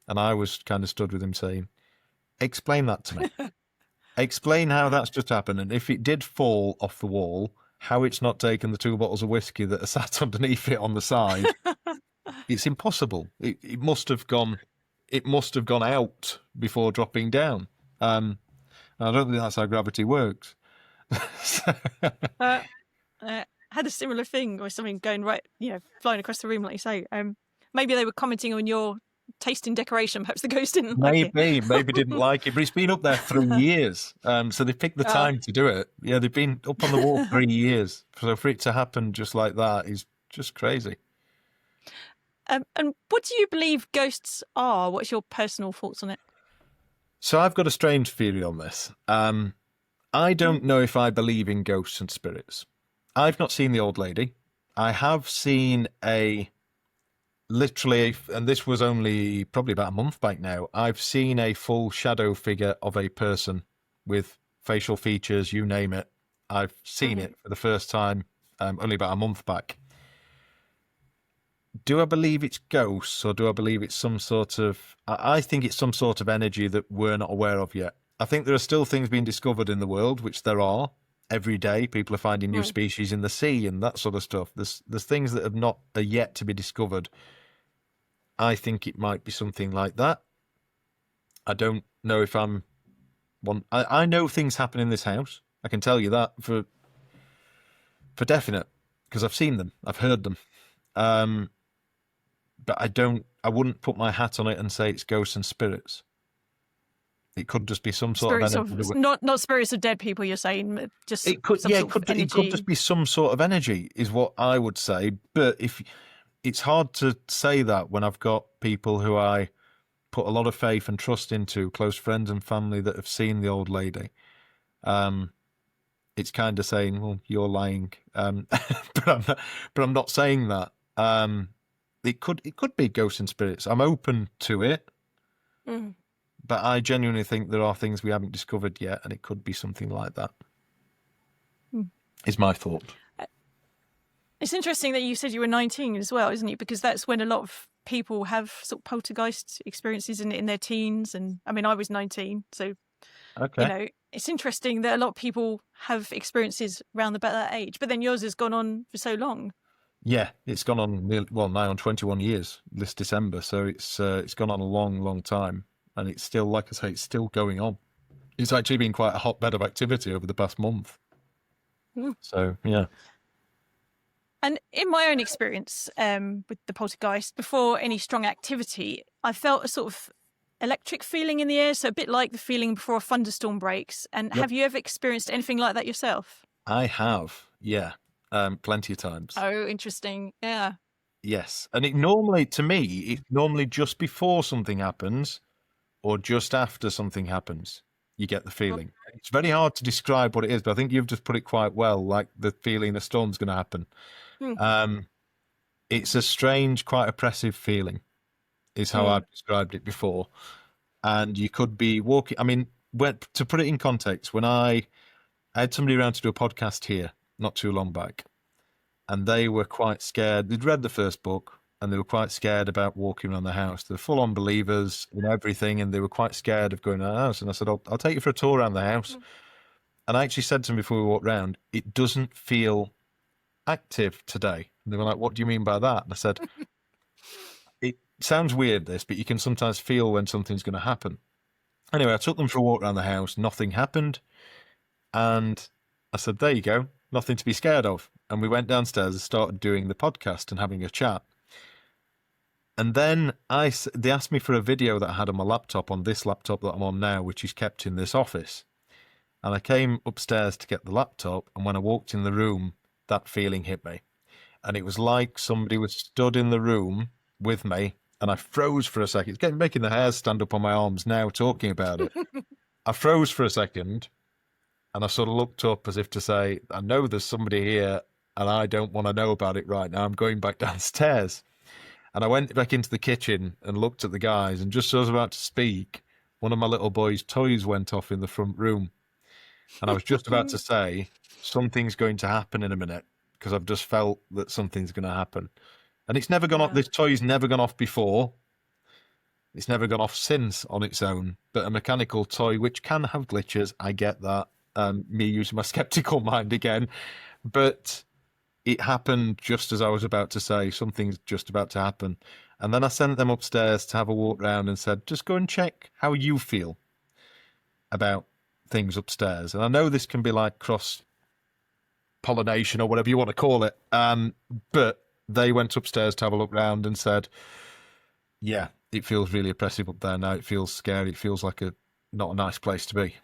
And I was kind of stood with him saying, explain that to me. Explain how that's just happened. And if it did fall off the wall, how it's not taken the 2 bottles of whiskey that are sat underneath it on the side. It's impossible. It must have gone out before dropping down. I don't think that's how gravity works. Had a similar thing or something going flying across the room, like you say. Maybe they were commenting on your taste in decoration. Perhaps the ghost didn't like it. Maybe didn't like it, but it's been up there 3 years. So they picked the time to do it. Yeah, they've been up on the wall 3 years. So for it to happen just like that is just crazy. And what do you believe ghosts are? What's your personal thoughts on it? So I've got a strange theory on this. I don't know if I believe in ghosts and spirits. I've not seen the old lady. I have seen and this was only probably about a month back now, I've seen a full shadow figure of a person with facial features, you name it. I've seen it for the first time only about a month back. Do I believe it's ghosts, or do I believe it's some sort of... I think it's some sort of energy that we're not aware of yet. I think there are still things being discovered in the world, which there are. Every day, people are finding new species in the sea and that sort of stuff. There's things that are yet to be discovered. I think it might be something like that. I don't know if I'm I know things happen in this house. I can tell you that for definite, because I've seen them, I've heard them. But I wouldn't put my hat on it and say it's ghosts and spirits. It could just be some sort Spirits of of energy. not spirits of dead people. You're saying just It could, some yeah, sort of it could just energy. be some sort of energy, is what I would say. But if it's hard to say that when I've got people who I put a lot of faith and trust into, close friends and family that have seen the old lady. It's kind of saying, "Well, you're lying," but I'm not saying that. It could be ghosts and spirits. I'm open to it. Mm. But I genuinely think there are things we haven't discovered yet, and it could be something like that. Is my thought. It's interesting that you said you were 19 as well, isn't it? Because that's when a lot of people have sort of poltergeist experiences in their teens. And I mean, I was 19, so Okay. it's interesting that a lot of people have experiences around about that age. But then yours has gone on for so long. Yeah, it's gone on now on 21 years this December, so it's gone on a long, long time, and it's still, like I say, it's still going on. It's actually been quite a hotbed of activity over the past month. So yeah. And in my own experience with the poltergeist, before any strong activity, I felt a sort of electric feeling in the air, so a bit like the feeling before a thunderstorm breaks. And Yep. have you ever experienced anything like that yourself? I have, yeah, plenty of times. Oh, interesting. Yeah. Yes, and it's normally just before something happens or just after something happens. You get the feeling. It's very hard to describe what it is, but I think you've just put it quite well. Like the feeling a storm's going to happen. It's a strange, quite oppressive feeling, is how I've described it before. And you could be walking. I mean, to put it in context, when I had somebody around to do a podcast here not too long back, and they were quite scared. They'd read the first book, and they were quite scared about walking around the house. They're full-on believers in everything, and they were quite scared of going around the house. And I said, I'll take you for a tour around the house. And I actually said to them before we walked round, it doesn't feel active today. And they were like, what do you mean by that? And I said, it sounds weird, this, but you can sometimes feel when something's going to happen. Anyway, I took them for a walk around the house. Nothing happened. And I said, there you go. Nothing to be scared of. And we went downstairs and started doing the podcast and having a chat. And then they asked me for a video that I had on my laptop, on this laptop that I'm on now, which is kept in this office. And I came upstairs to get the laptop, and when I walked in the room, that feeling hit me. And it was like somebody was stood in the room with me, and I froze for a second. It's making the hairs stand up on my arms now talking about it. I froze for a second, and I sort of looked up as if to say, I know there's somebody here, and I don't want to know about it right now. I'm going back downstairs. And I went back into the kitchen and looked at the guys, and just as I was about to speak, one of my little boy's toys went off in the front room. And I was just about to say, something's going to happen in a minute, because I've just felt that something's going to happen. And it's never gone off. This toy's never gone off before. It's never gone off since on its own. But a mechanical toy, which can have glitches, I get that. Me using my skeptical mind again. But it happened just as I was about to say, something's just about to happen. And then I sent them upstairs to have a walk round and said, just go and check how you feel about things upstairs. And I know this can be like cross-pollination or whatever you want to call it. But they went upstairs to have a look round and said, yeah, it feels really oppressive up there now. It feels scary. It feels like not a nice place to be.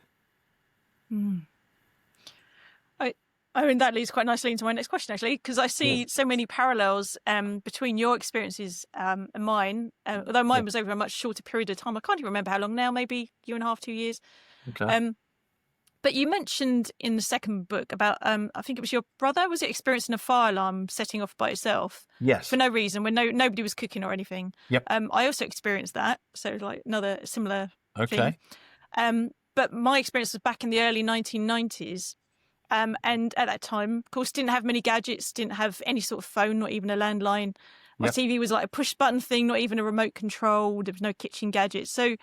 I mean, that leads quite nicely into my next question, actually, because I see so many parallels between your experiences and mine, although mine was over a much shorter period of time. I can't even remember how long now, maybe 1.5, 2 years. Okay. But you mentioned in the second book about, I think it was your brother, was it experiencing a fire alarm setting off by itself? Yes. For no reason, when nobody was cooking or anything. Yep. I also experienced that, so like another similar Okay. thing. But my experience was back in the early 1990s. And at that time, of course, didn't have many gadgets, didn't have any sort of phone, not even a landline. My TV was like a push button thing, not even a remote control. There was no kitchen gadgets. So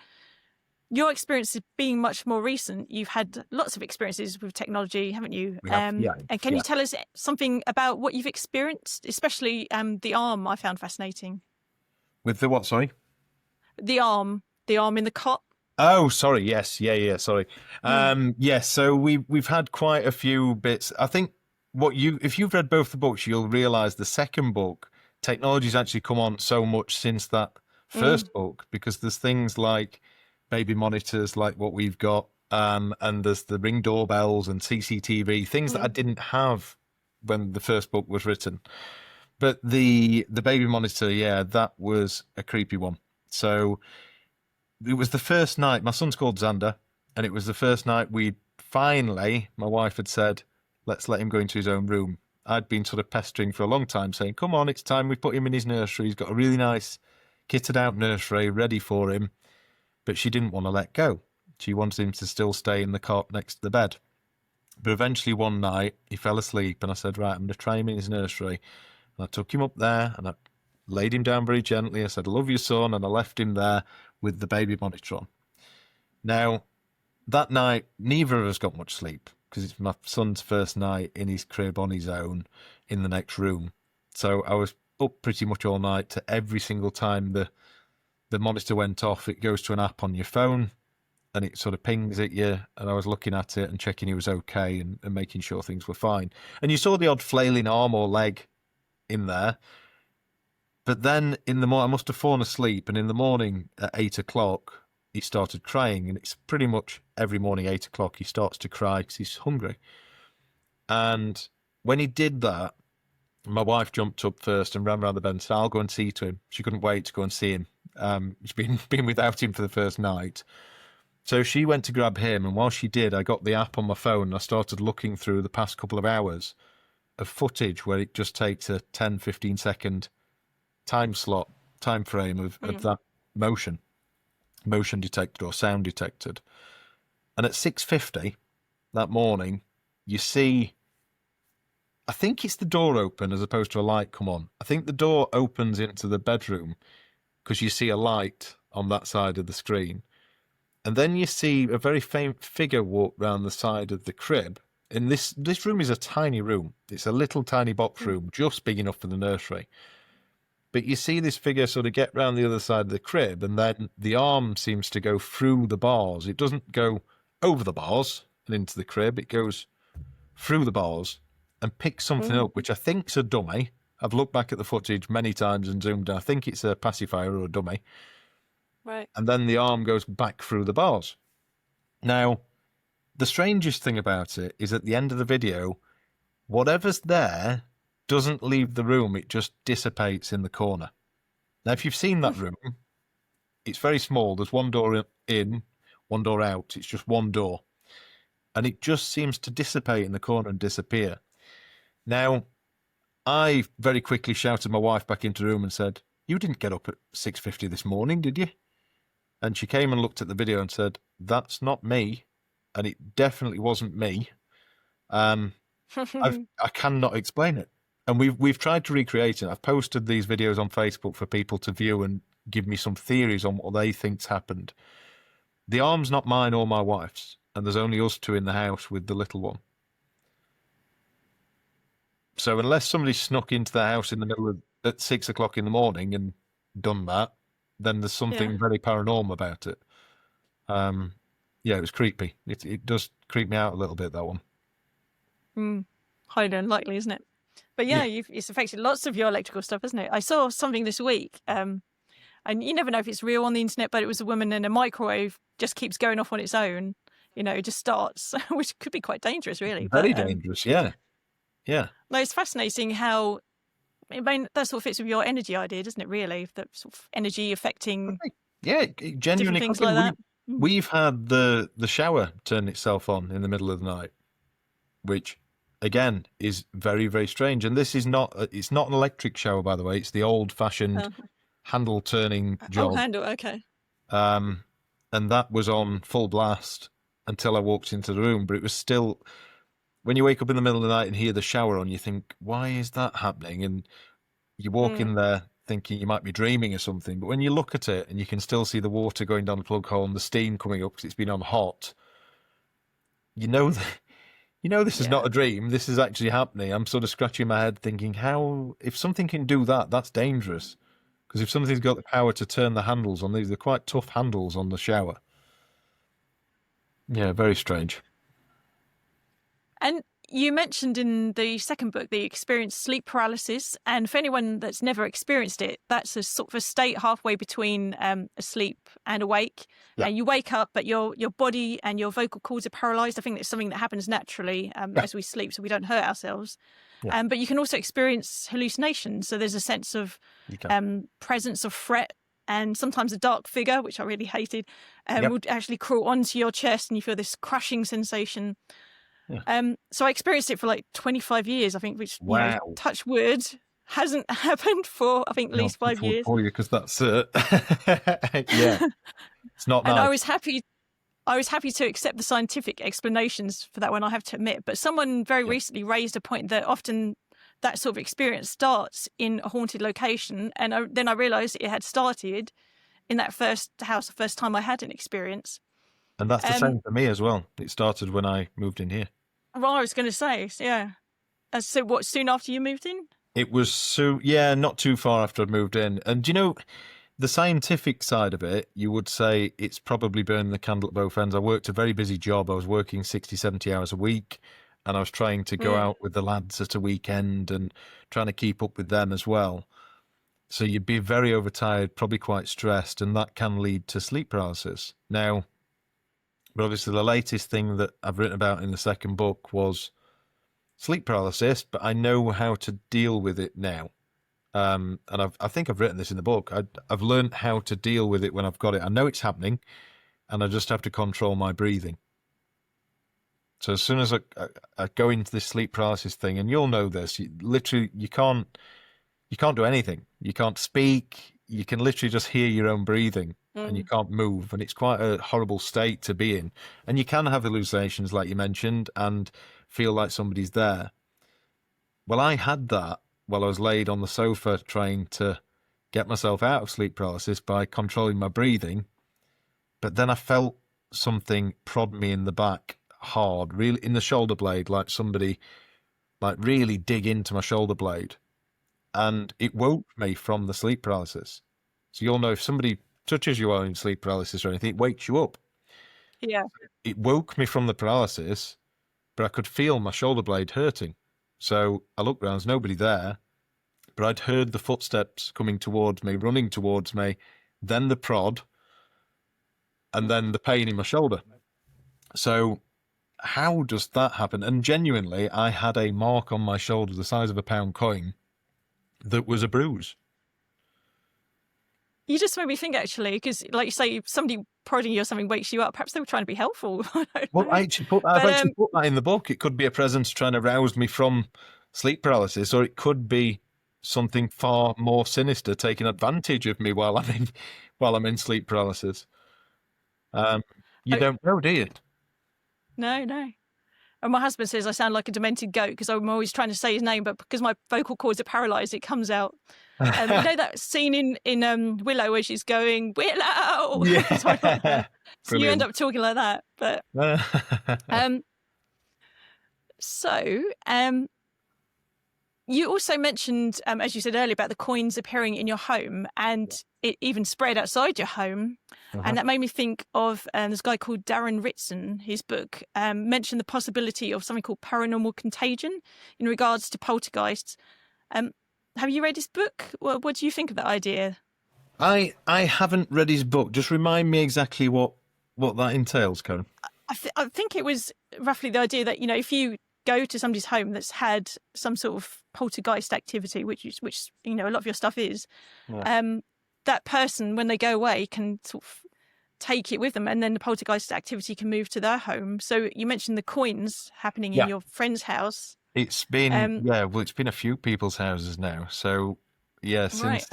your experiences being much more recent, you've had lots of experiences with technology, haven't you? And can you tell us something about what you've experienced, especially the arm I found fascinating? With the what, sorry? The arm in the cot. Oh, sorry. Yes. Yeah. Sorry. Yes. So we've had quite a few bits. I think if you've read both the books, you'll realize the second book, technology's actually come on so much since that Mm, first book, because there's things like baby monitors, like what we've got, and there's the Ring doorbells and CCTV, things that I mm, didn't have when the first book was written. But the baby monitor, yeah, that was a creepy one. So it was the first night. My son's called Xander, and it was the first night we finally, my wife had said, let's let him go into his own room. I'd been sort of pestering for a long time, saying, come on, it's time we put him in his nursery. He's got a really nice kitted out nursery ready for him. But she didn't want to let go. She wanted him to still stay in the cot next to the bed. But eventually one night he fell asleep, and I said, right, I'm going to try him in his nursery. And I took him up there and I laid him down very gently. I said, I love you, son. And I left him there with the baby monitor on. Now, that night, neither of us got much sleep because it's my son's first night in his crib on his own in the next room. So I was up pretty much all night. To every single time the monitor went off, it goes to an app on your phone and it sort of pings at you. And I was looking at it and checking he was okay and making sure things were fine. And you saw the odd flailing arm or leg in there. But then in the morning, I must have fallen asleep, and in the morning at 8 o'clock, he started crying, and it's pretty much every morning 8 o'clock he starts to cry because he's hungry. And when he did that, my wife jumped up first and ran around the bed and said, "I'll go and see to him." She couldn't wait to go and see him. She's been without him for the first night. So she went to grab him, and while she did, I got the app on my phone and I started looking through the past couple of hours of footage where it just takes a 10, 15-second time frame of that motion detected or sound detected. And at 6:50 that morning, you see, I think it's the door open as opposed to a light come on. I think the door opens into the bedroom because you see a light on that side of the screen. And then you see a very faint figure walk round the side of the crib. And this room is a tiny room. It's a little tiny box room, just big enough for the nursery. But you see this figure sort of get round the other side of the crib, and then the arm seems to go through the bars. It doesn't go over the bars and into the crib. It goes through the bars and picks something up, which I think's a dummy. I've looked back at the footage many times and zoomed in. I think it's a pacifier or a dummy. right. And then the arm goes back through the bars. Now, the strangest thing about it is at the end of the video, whatever's there doesn't leave the room, it just dissipates in the corner. Now, if you've seen that room, it's very small. There's one door in, one door out. It's just one door. And it just seems to dissipate in the corner and disappear. Now, I very quickly shouted my wife back into the room and said, "You didn't get up at 6:50 this morning, did you?" And she came and looked at the video and said, "That's not me." And it definitely wasn't me. I cannot explain it. And we've tried to recreate it. I've posted these videos on Facebook for people to view and give me some theories on what they think's happened. The arm's not mine or my wife's, and there's only us two in the house with the little one. So unless somebody snuck into the house in the middle of at 6 o'clock in the morning and done that, then there's something Yeah. very paranormal about it. Yeah, it was creepy. It does creep me out a little bit, that one. Highly unlikely, isn't it? But yeah, it's affected lots of your electrical stuff, hasn't it? I saw something this week, and you never know if it's real on the internet, but it was a woman in a microwave just keeps going off on its own, it just starts, which could be quite dangerous, really. Very But dangerous, yeah. Yeah. no, it's fascinating how, I mean, that sort of fits with your energy idea, doesn't it, really? That sort of energy affecting Yeah, it genuinely different things could be. like that. We've had the shower turn itself on in the middle of the night, which again is very, very strange. And this is it's not an electric shower, by the way. It's the old fashioned handle turning Oh, job. handle, okay. And that was on full blast until I walked into the room. But it was still, when you wake up in the middle of the night and hear the shower on, you think, why is that happening? And you walk in there thinking you might be dreaming or something. But when you look at it and you can still see the water going down the plug hole and the steam coming up because it's been on hot, you know this is not a dream. This is actually happening. I'm sort of scratching my head thinking, if something can do that, that's dangerous. Because if something's got the power to turn the handles on these, they're quite tough handles on the shower. Yeah, very strange. And you mentioned in the second book that you experienced sleep paralysis, and for anyone that's never experienced it, that's a sort of a state halfway between asleep and awake. Yeah. And you wake up, but your body and your vocal cords are paralyzed. I think it's something that happens naturally Yeah. as we sleep, so we don't hurt ourselves. Yeah. But you can also experience hallucinations. So there's a sense of You can. presence of threat. And sometimes a dark figure, which I really hated, Yep. would actually crawl onto your chest, and you feel this crushing sensation. Yeah. So I experienced it for like 25 years, I think, which, Wow. touch wood, hasn't happened for, I think, at least 5 years. For you, because that's yeah, it's not And nice. I was happy to accept the scientific explanations for that one, I have to admit. But someone very recently raised a point that often that sort of experience starts in a haunted location. And then I realised it had started in that first house, the first time I had an experience. And that's the same for me as well. It started when I moved in here. Well, I was going to say, yeah. So what, soon after you moved in? It was not too far after I moved in. And the scientific side of it, you would say it's probably burning the candle at both ends. I worked a very busy job. I was working 60, 70 hours a week, and I was trying to go out with the lads at a weekend and trying to keep up with them as well. So you'd be very overtired, probably quite stressed, and that can lead to sleep paralysis. Now, but obviously the latest thing that I've written about in the second book was sleep paralysis, but I know how to deal with it now. And I think I've written this in the book. I've learned how to deal with it when I've got it. I know it's happening, and I just have to control my breathing. So as soon as I go into this sleep paralysis thing, and you'll know this, you can't do anything. You can't speak. You can literally just hear your own breathing, and you can't move. And it's quite a horrible state to be in. And you can have hallucinations, like you mentioned, and feel like somebody's there. Well, I had that while I was laid on the sofa trying to get myself out of sleep paralysis by controlling my breathing. But then I felt something prod me in the back hard, really in the shoulder blade, like somebody really dig into my shoulder blade. And it woke me from the sleep paralysis. So you'll know if somebody touches you while in sleep paralysis or anything, it wakes you up. Yeah. It woke me from the paralysis, but I could feel my shoulder blade hurting. So I looked around, there's nobody there, but I'd heard the footsteps coming towards me, running towards me, then the prod, and then the pain in my shoulder. So how does that happen? And genuinely, I had a mark on my shoulder the size of a £1 coin that was a bruise. You just made me think, actually, because, like you say, somebody prodding you or something wakes you up. Perhaps they were trying to be helpful. Well, I've actually put that in the book. It could be a presence trying to rouse me from sleep paralysis, or it could be something far more sinister taking advantage of me while I'm in sleep paralysis. You don't know, do you? No. And my husband says I sound like a demented goat because I'm always trying to say his name, but because my vocal cords are paralysed, it comes out. You know that scene in Willow where she's going, Willow! Yeah. So you end up talking like that. But you also mentioned, as you said earlier, about the coins appearing in your home, and it even spread outside your home. And that made me think of this guy called Darren Ritson. His book mentioned the possibility of something called paranormal contagion in regards to poltergeists. Have you read his book? What do you think of that idea? I haven't read his book. Just remind me exactly what that entails, Karen. I think it was roughly the idea that, if you go to somebody's home that's had some sort of poltergeist activity, which a lot of your stuff is, that person, when they go away, can sort of take it with them, and then the poltergeist activity can move to their home. So you mentioned the coins happening in your friend's house. It's been it's been a few people's houses now. So since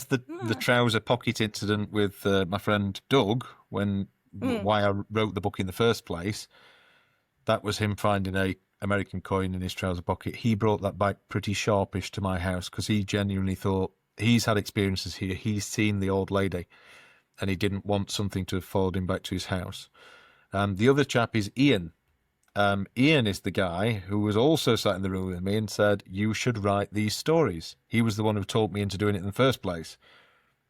the trouser pocket incident with my friend Doug, why I wrote the book in the first place, that was him finding a American coin in his trouser pocket. He brought that back pretty sharpish to my house because he genuinely thought he's had experiences here. He's seen the old lady, and he didn't want something to have followed him back to his house. The other chap is Ian. Ian is the guy who was also sat in the room with me and said, you should write these stories. He was the one who talked me into doing it in the first place.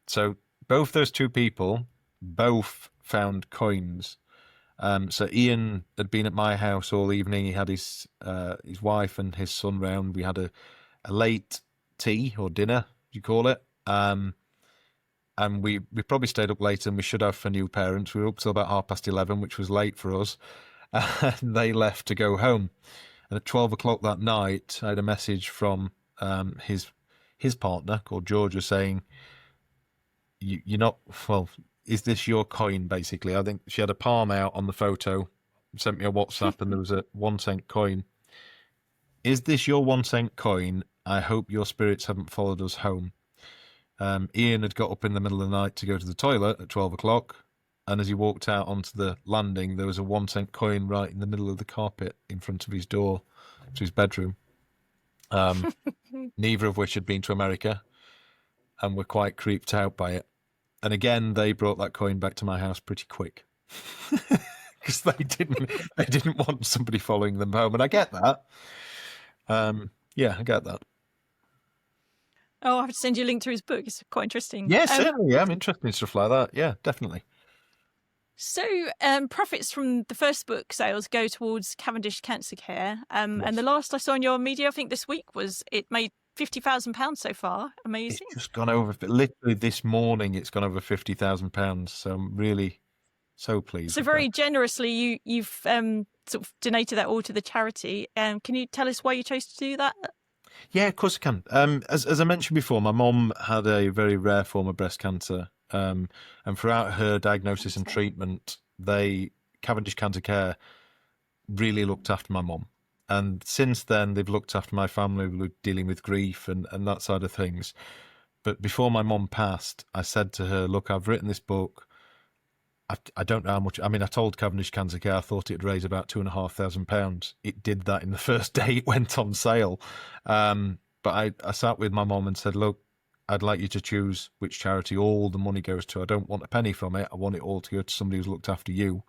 So both those two people both found coins. So Ian had been at my house all evening. He had his wife and his son round. We had a late tea or dinner, you call it. And we probably stayed up later than we should have for new parents. We were up till about 11:30, which was late for us. And they left to go home. And at 12 o'clock that night, I had a message from his partner called Georgia saying, "You're not, well, is this your coin?" Basically, I think she had a palm out on the photo, sent me a WhatsApp, and there was a 1 cent coin. "Is this your 1 cent coin? I hope your spirits haven't followed us home." Ian had got up in the middle of the night to go to the toilet at 12 o'clock. And as he walked out onto the landing, there was a 1 cent coin right in the middle of the carpet in front of his door to his bedroom. Neither of which had been to America and were quite creeped out by it. And again, they brought that coin back to my house pretty quick because they didn't want somebody following them home. And I get that. Yeah, I get that. Oh, I have to send you a link to his book. It's quite interesting. Yeah, certainly. Yeah, I'm interested in stuff like that. Yeah, definitely. So, profits from the first book sales go towards Cavendish Cancer Care. Yes. And the last I saw on your media, I think this week, was it made £50,000 so far. Amazing. It's just gone over, literally this morning, it's gone over £50,000. So I'm really so pleased. So very generously, you've sort of donated that all to the charity. Can you tell us why you chose to do that? Yeah, of course I can. As I mentioned before, my mum had a very rare form of breast cancer. And throughout her diagnosis and treatment, Cavendish Cancer Care really looked after my mum. And since then, they've looked after my family with dealing with grief and that side of things. But before my mum passed, I said to her, "Look, I've written this book. I don't know how much. I mean, I told Cavendish Cancer Care I thought it'd raise about £2,500. It did that in the first day it went on sale. But I sat with my mum and said, "Look, I'd like you to choose which charity all the money goes to. I don't want a penny from it. I want it all to go to somebody who's looked after you."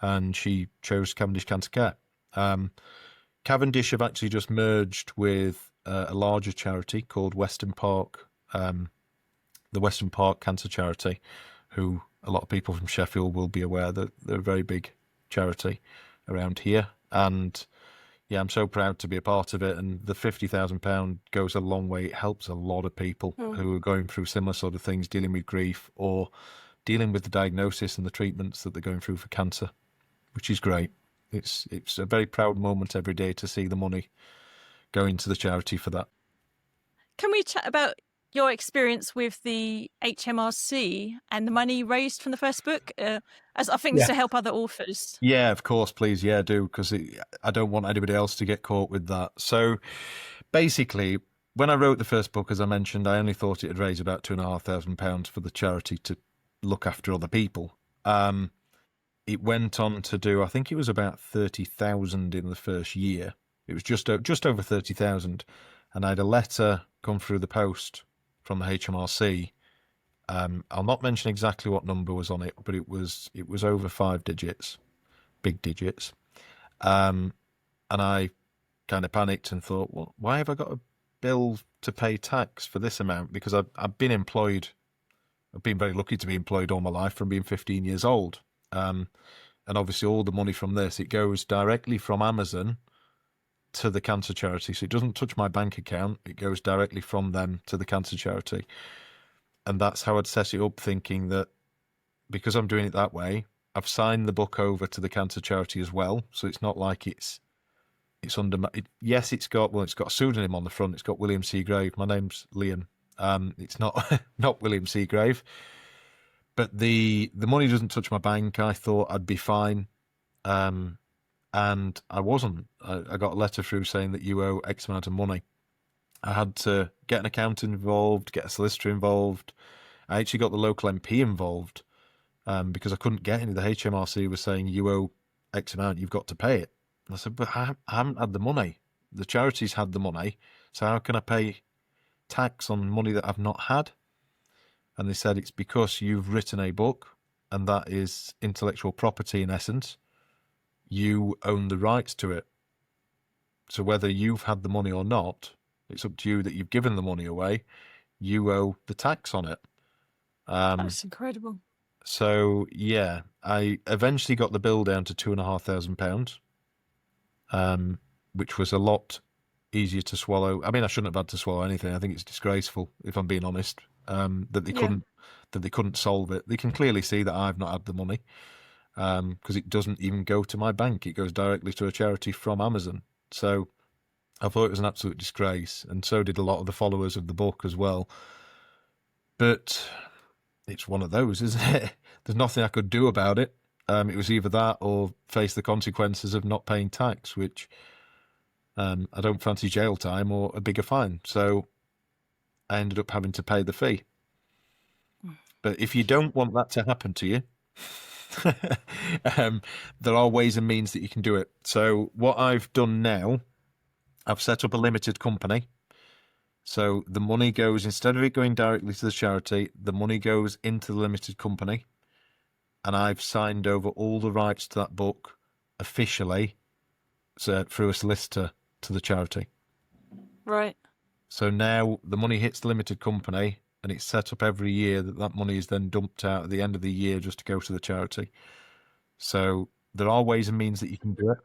And she chose Cavendish Cancer Care. Cavendish have actually just merged with a larger charity called Western Park, the Western Park Cancer Charity, who a lot of people from Sheffield will be aware that they're a very big charity around here. And yeah, I'm so proud to be a part of it. And the £50,000 goes a long way. It helps a lot of people who are going through similar sort of things, dealing with grief or dealing with the diagnosis and the treatments that they're going through for cancer, which is great. It's a very proud moment every day to see the money going to the charity for that. Can we chat about your experience with the HMRC and the money raised from the first book, as I think it's to help other authors? Yeah, of course, please. Yeah, do, because I don't want anybody else to get caught with that. So basically, when I wrote the first book, as I mentioned, I only thought it'd raise about £2,500 for the charity to look after other people. It went on to do, I think it was about 30,000 in the first year. It was just over 30,000. And I had a letter come through the post from the HMRC. I'll not mention exactly what number was on it, but it was over 5 digits, big digits. And I kind of panicked and thought, well, why have I got a bill to pay tax for this amount? Because I've been employed. I've been very lucky to be employed all my life from being 15 years old. And obviously all the money from this, it goes directly from Amazon to the cancer charity. So it doesn't touch my bank account. It goes directly from them to the cancer charity. And that's how I'd set it up, thinking that because I'm doing it that way, I've signed the book over to the cancer charity as well. So it's not like it's under my, yes, it's got a pseudonym on the front. It's got William Seagrave. My name's Liam. It's not, not William Seagrave. But the money doesn't touch my bank. I thought I'd be fine. And I wasn't. I got a letter through saying that you owe X amount of money. I had to get an accountant involved, get a solicitor involved. I actually got the local MP involved because I couldn't get any. The HMRC was saying, you owe X amount, you've got to pay it. And I said, but I haven't had the money. The charity's had the money. So how can I pay tax on money that I've not had? And they said, it's because you've written a book, and that is intellectual property in essence. You own the rights to it. So whether you've had the money or not, it's up to you that you've given the money away. You owe the tax on it. That's incredible. So yeah, I eventually got the bill down to £2,500, which was a lot easier to swallow. I mean, I shouldn't have had to swallow anything. I think it's disgraceful, if I'm being honest, that they Yeah. couldn't solve it. They can clearly see that I've not had the money, because it doesn't even go to my bank. It goes directly to a charity from Amazon. So I thought it was an absolute disgrace, and so did a lot of the followers of the book as well. But it's one of those, isn't it? There's nothing I could do about it. It was either that or face the consequences of not paying tax, which I don't fancy jail time or a bigger fine. So I ended up having to pay the fee. But if you don't want that to happen to you, there are ways and means that you can do it. So what I've done now, I've set up a limited company. So the money goes, instead of it going directly to the charity, the money goes into the limited company. And I've signed over all the rights to that book officially, so through a solicitor, to the charity. Right. So now the money hits the limited company, and it's set up every year that money is then dumped out at the end of the year just to go to the charity. So there are ways and means that you can do it.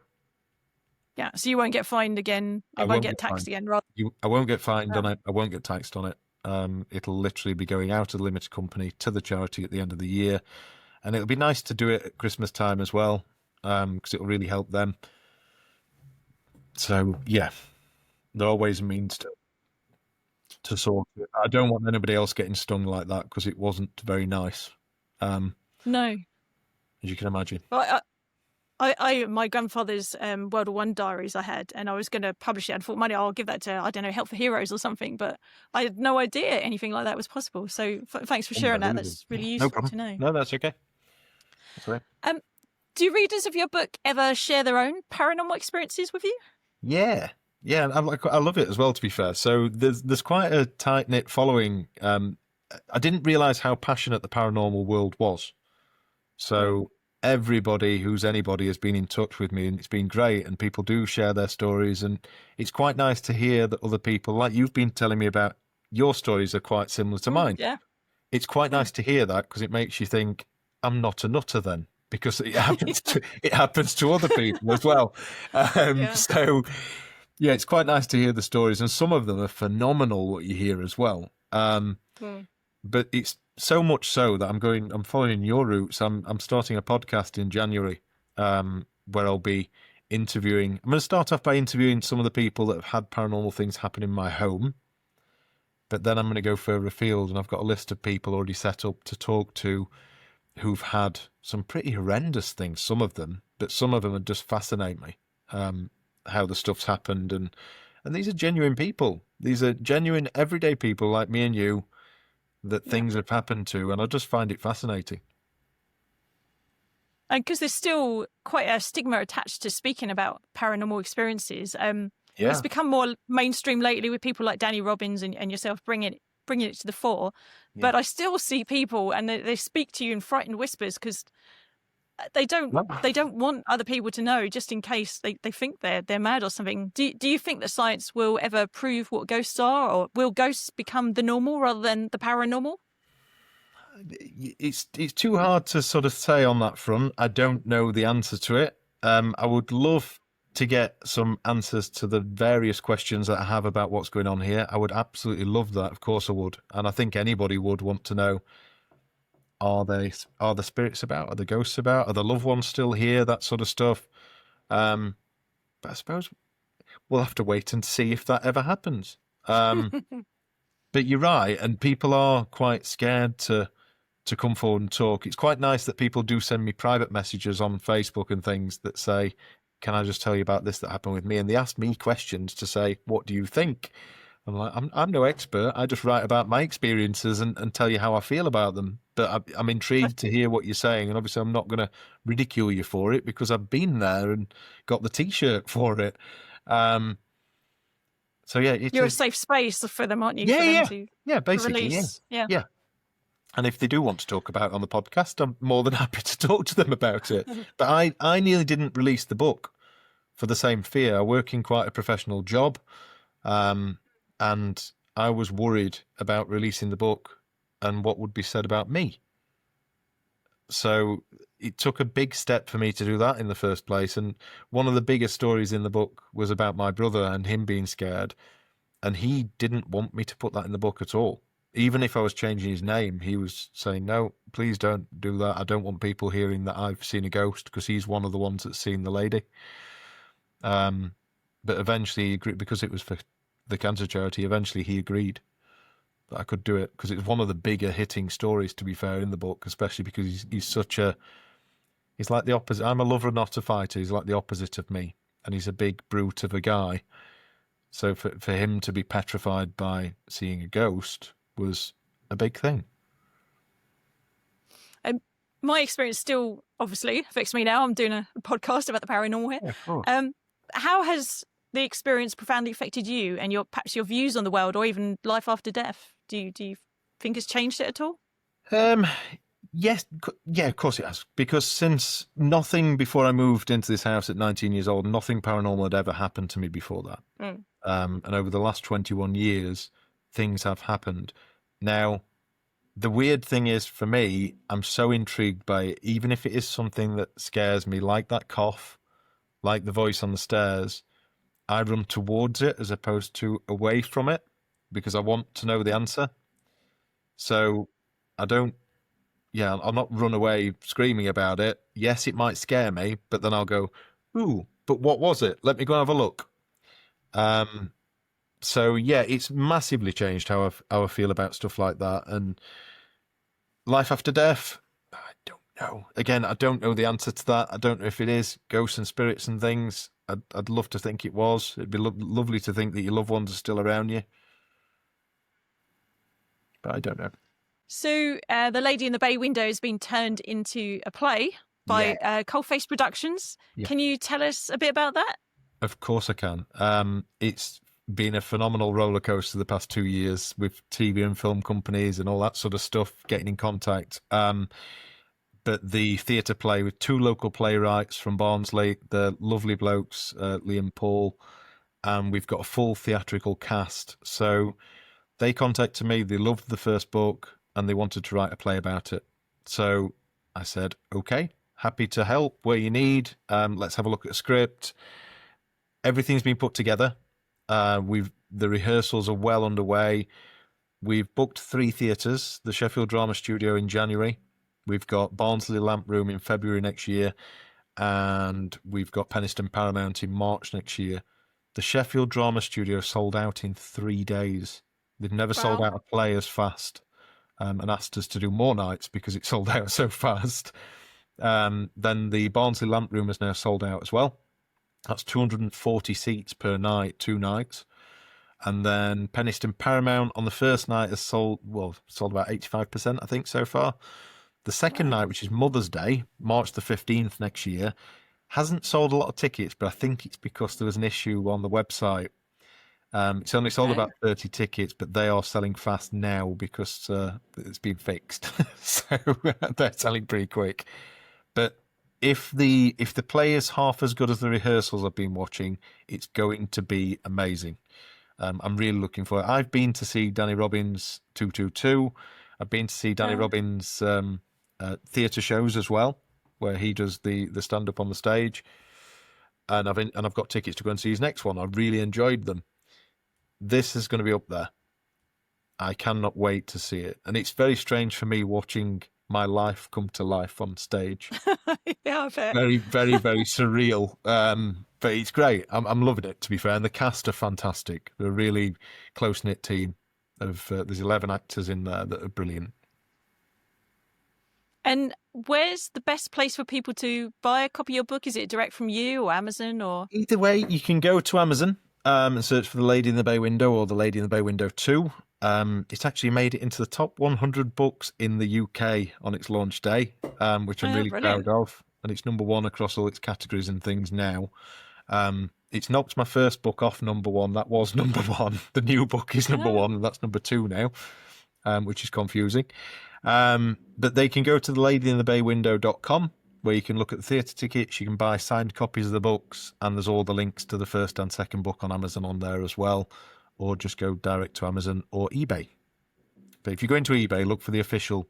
Yeah. So you won't get fined again. I It won't won't get get taxed fined. again. Rather. I won't get fined on it. I won't get taxed on it. It'll literally be going out of the limited company to the charity at the end of the year. And it'll be nice to do it at Christmas time as well, because it'll really help them. So, yeah, there are ways and means to sort it. I don't want anybody else getting stung like that, because it wasn't very nice, as No. you can imagine. Well, my grandfather's World War One diaries I had, and I was going to publish it. I thought, money, I'll give that to, I don't know, Help for Heroes or something. But I had no idea anything like that was possible. So thanks for sharing that. That's really No useful problem. to know. No, that's okay. That's all right. Do readers of your book ever share their own paranormal experiences with you? Yeah. Yeah, I love it as well, to be fair. So there's quite a tight-knit following. I didn't realise how passionate the paranormal world was. So everybody who's anybody has been in touch with me, and it's been great, and people do share their stories, and it's quite nice to hear that other people, like you've been telling me about, your stories are quite similar to mine. Yeah. It's quite nice to hear that, because it makes you think, I'm not a nutter then, because it happens to other people as well. So yeah, it's quite nice to hear the stories, and some of them are phenomenal what you hear as well. But it's so much so that I'm following your roots. I'm starting a podcast in January, where I'll be interviewing. I'm going to start off by interviewing some of the people that have had paranormal things happen in my home. But then I'm going to go further afield, and I've got a list of people already set up to talk to who've had some pretty horrendous things, some of them, but some of them just fascinate me, how the stuff's happened. And these are genuine people. These are genuine, everyday people like me and you that things have happened to, and I just find it fascinating. And because there's still quite a stigma attached to speaking about paranormal experiences. It's become more mainstream lately with people like Danny Robbins and yourself bringing it to the fore. Yeah. But I still see people, and they speak to you in frightened whispers, because they don't want other people to know, just in case they think they're mad or something. Do you think that science will ever prove what ghosts are, or will ghosts become the normal rather than the paranormal? It's too hard to sort of say on that front. I don't know the answer to it. I would love to get some answers to the various questions that I have about what's going on here. I would absolutely love that. Of course I would. And I think anybody would want to know, are the spirits about? Are the ghosts about? Are the loved ones still here? That sort of stuff. But I suppose we'll have to wait and see if that ever happens. But you're right. And people are quite scared to come forward and talk. It's quite nice that people do send me private messages on Facebook and things that say, can I just tell you about this that happened with me? And they ask me questions to say, what do you think? I'm like, I'm no expert. I just write about my experiences and tell you how I feel about them. But I'm intrigued to hear what you're saying. And obviously I'm not going to ridicule you for it, because I've been there and got the T-shirt for it. So yeah. You're a safe space for them, aren't you? Yeah, basically. Release. Yeah. And if they do want to talk about it on the podcast, I'm more than happy to talk to them about it. But I nearly didn't release the book for the same fear. I work in quite a professional job, and I was worried about releasing the book and what would be said about me. So it took a big step for me to do that in the first place. And one of the biggest stories in the book was about my brother and him being scared. And he didn't want me to put that in the book at all. Even if I was changing his name, he was saying, no, please don't do that. I don't want people hearing that I've seen a ghost, because he's one of the ones that's seen the lady. But eventually he agreed, because it was for the cancer charity. Eventually he agreed that I could do it, because it's one of the bigger hitting stories, to be fair, in the book, especially because he's like the opposite. I'm a lover, not a fighter. He's like the opposite of me, and he's a big brute of a guy. So for him to be petrified by seeing a ghost was a big thing. My experience still obviously affects me now. I'm doing a podcast about the paranormal here. Yeah, of course. How has the experience profoundly affected you and perhaps your views on the world, or even life after death? Do you think it's changed it at all? Yes, yeah, of course it has. Because since nothing before I moved into this house at 19 years old, nothing paranormal had ever happened to me before that. And over the last 21 years, things have happened. Now, the weird thing is, for me, I'm so intrigued by it, even if it is something that scares me, like that cough, like the voice on the stairs, I run towards it as opposed to away from it, because I want to know the answer. So I'll not run away screaming about it. Yes, it might scare me, but then I'll go, ooh, but what was it? Let me go and have a look. So yeah, it's massively changed how I feel about stuff like that. And life after death, I don't know. Again, I don't know the answer to that. I don't know if it is ghosts and spirits and things. I'd love to think it was. It'd be lovely to think that your loved ones are still around you. But I don't know. So The Lady in the Bay Window has been turned into a play by Coalface Productions. Yeah. Can you tell us a bit about that? Of course I can. It's been a phenomenal roller coaster the past 2 years, with TV and film companies and all that sort of stuff getting in contact. But the theatre play, with 2 local playwrights from Barnsley, the lovely blokes, Liam and Paul, and we've got a full theatrical cast. So they contacted me, they loved the first book, and they wanted to write a play about it. So I said, okay, happy to help where you need. Let's have a look at a script. Everything's been put together. The rehearsals are well underway. We've booked 3 theatres, the Sheffield Drama Studio in January. We've got Barnsley Lamp Room in February next year. And we've got Penistone Paramount in March next year. The Sheffield Drama Studio sold out in 3 days. They've never sold out a play as fast, and asked us to do more nights because it sold out so fast. Then the Barnsley Lamp Room is now sold out as well. That's 240 seats per night, 2 nights. And then Penistone Paramount on the first night has sold about 85%, I think, so far. The second night, which is Mother's Day, March the 15th next year, hasn't sold a lot of tickets, but I think it's because there was an issue on the website. It's only sold about 30 tickets, but they are selling fast now because it's been fixed. So they're selling pretty quick. But if the play is half as good as the rehearsals I've been watching, it's going to be amazing. I'm really looking for it. I've been to see Danny Robbins' 222. I've been to see Danny Robbins' theatre shows as well, where he does the stand-up on the stage. And I've got tickets to go and see his next one. I really enjoyed them. This is going to be up there. I cannot wait to see it. And it's very strange for me watching my life come to life on stage. Yeah, I bet. Very, very, very surreal. But it's great. I'm loving it, to be fair. And the cast are fantastic. They're a really close-knit team. There's 11 actors in there that are brilliant. And where's the best place for people to buy a copy of your book? Is it direct from you or Amazon or? Either way, you can go to Amazon and search for The Lady in the Bay Window or The Lady in the Bay Window 2. It's actually made it into the top 100 books in the UK on its launch day, which I'm really brilliant. proud of. And it's number 1 across all its categories and things now. It's knocked my first book off number 1. That was number 1. The new book is number 1, and that's number 2 now, which is confusing. But they can go to theladyinthebaywindow.com, where you can look at the theatre tickets, you can buy signed copies of the books, and there's all the links to the first and second book on Amazon on there as well, or just go direct to Amazon or eBay. But if you go into eBay, look for the official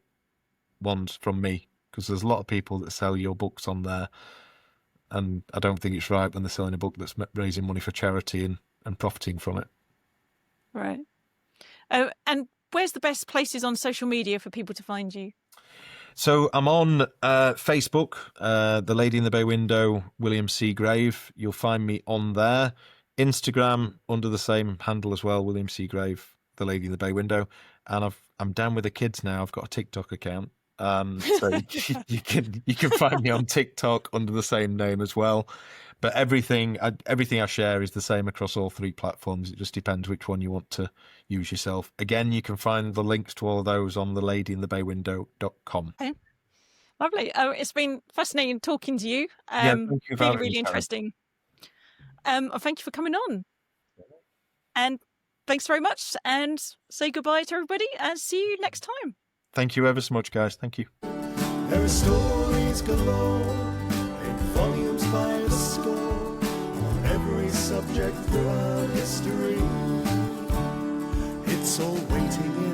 ones from me, because there's a lot of people that sell your books on there, and I don't think it's right when they're selling a book that's raising money for charity and profiting from it. Right. And where's the best places on social media for people to find you? So I'm on Facebook, The Lady in the Bay Window, William Seagrave. You'll find me on there. Instagram, under the same handle as well, William Seagrave, The Lady in the Bay Window. And I'm down with the kids now. I've got a TikTok account. So you can find me on TikTok under the same name as well. But everything I share is the same across all 3 platforms. It just depends which one you want to use yourself. Again, you can find the links to all of those on theladyinthebaywindow.com. Okay. Lovely. It's been fascinating talking to you. Thank you for having me, really Sharon. interesting. Thank you for coming on. And thanks very much. And say goodbye to everybody and see you next time. Thank you ever so much, guys. Thank you. There are stories galore, in volumes by the score, on every subject throughout history. It's all waiting in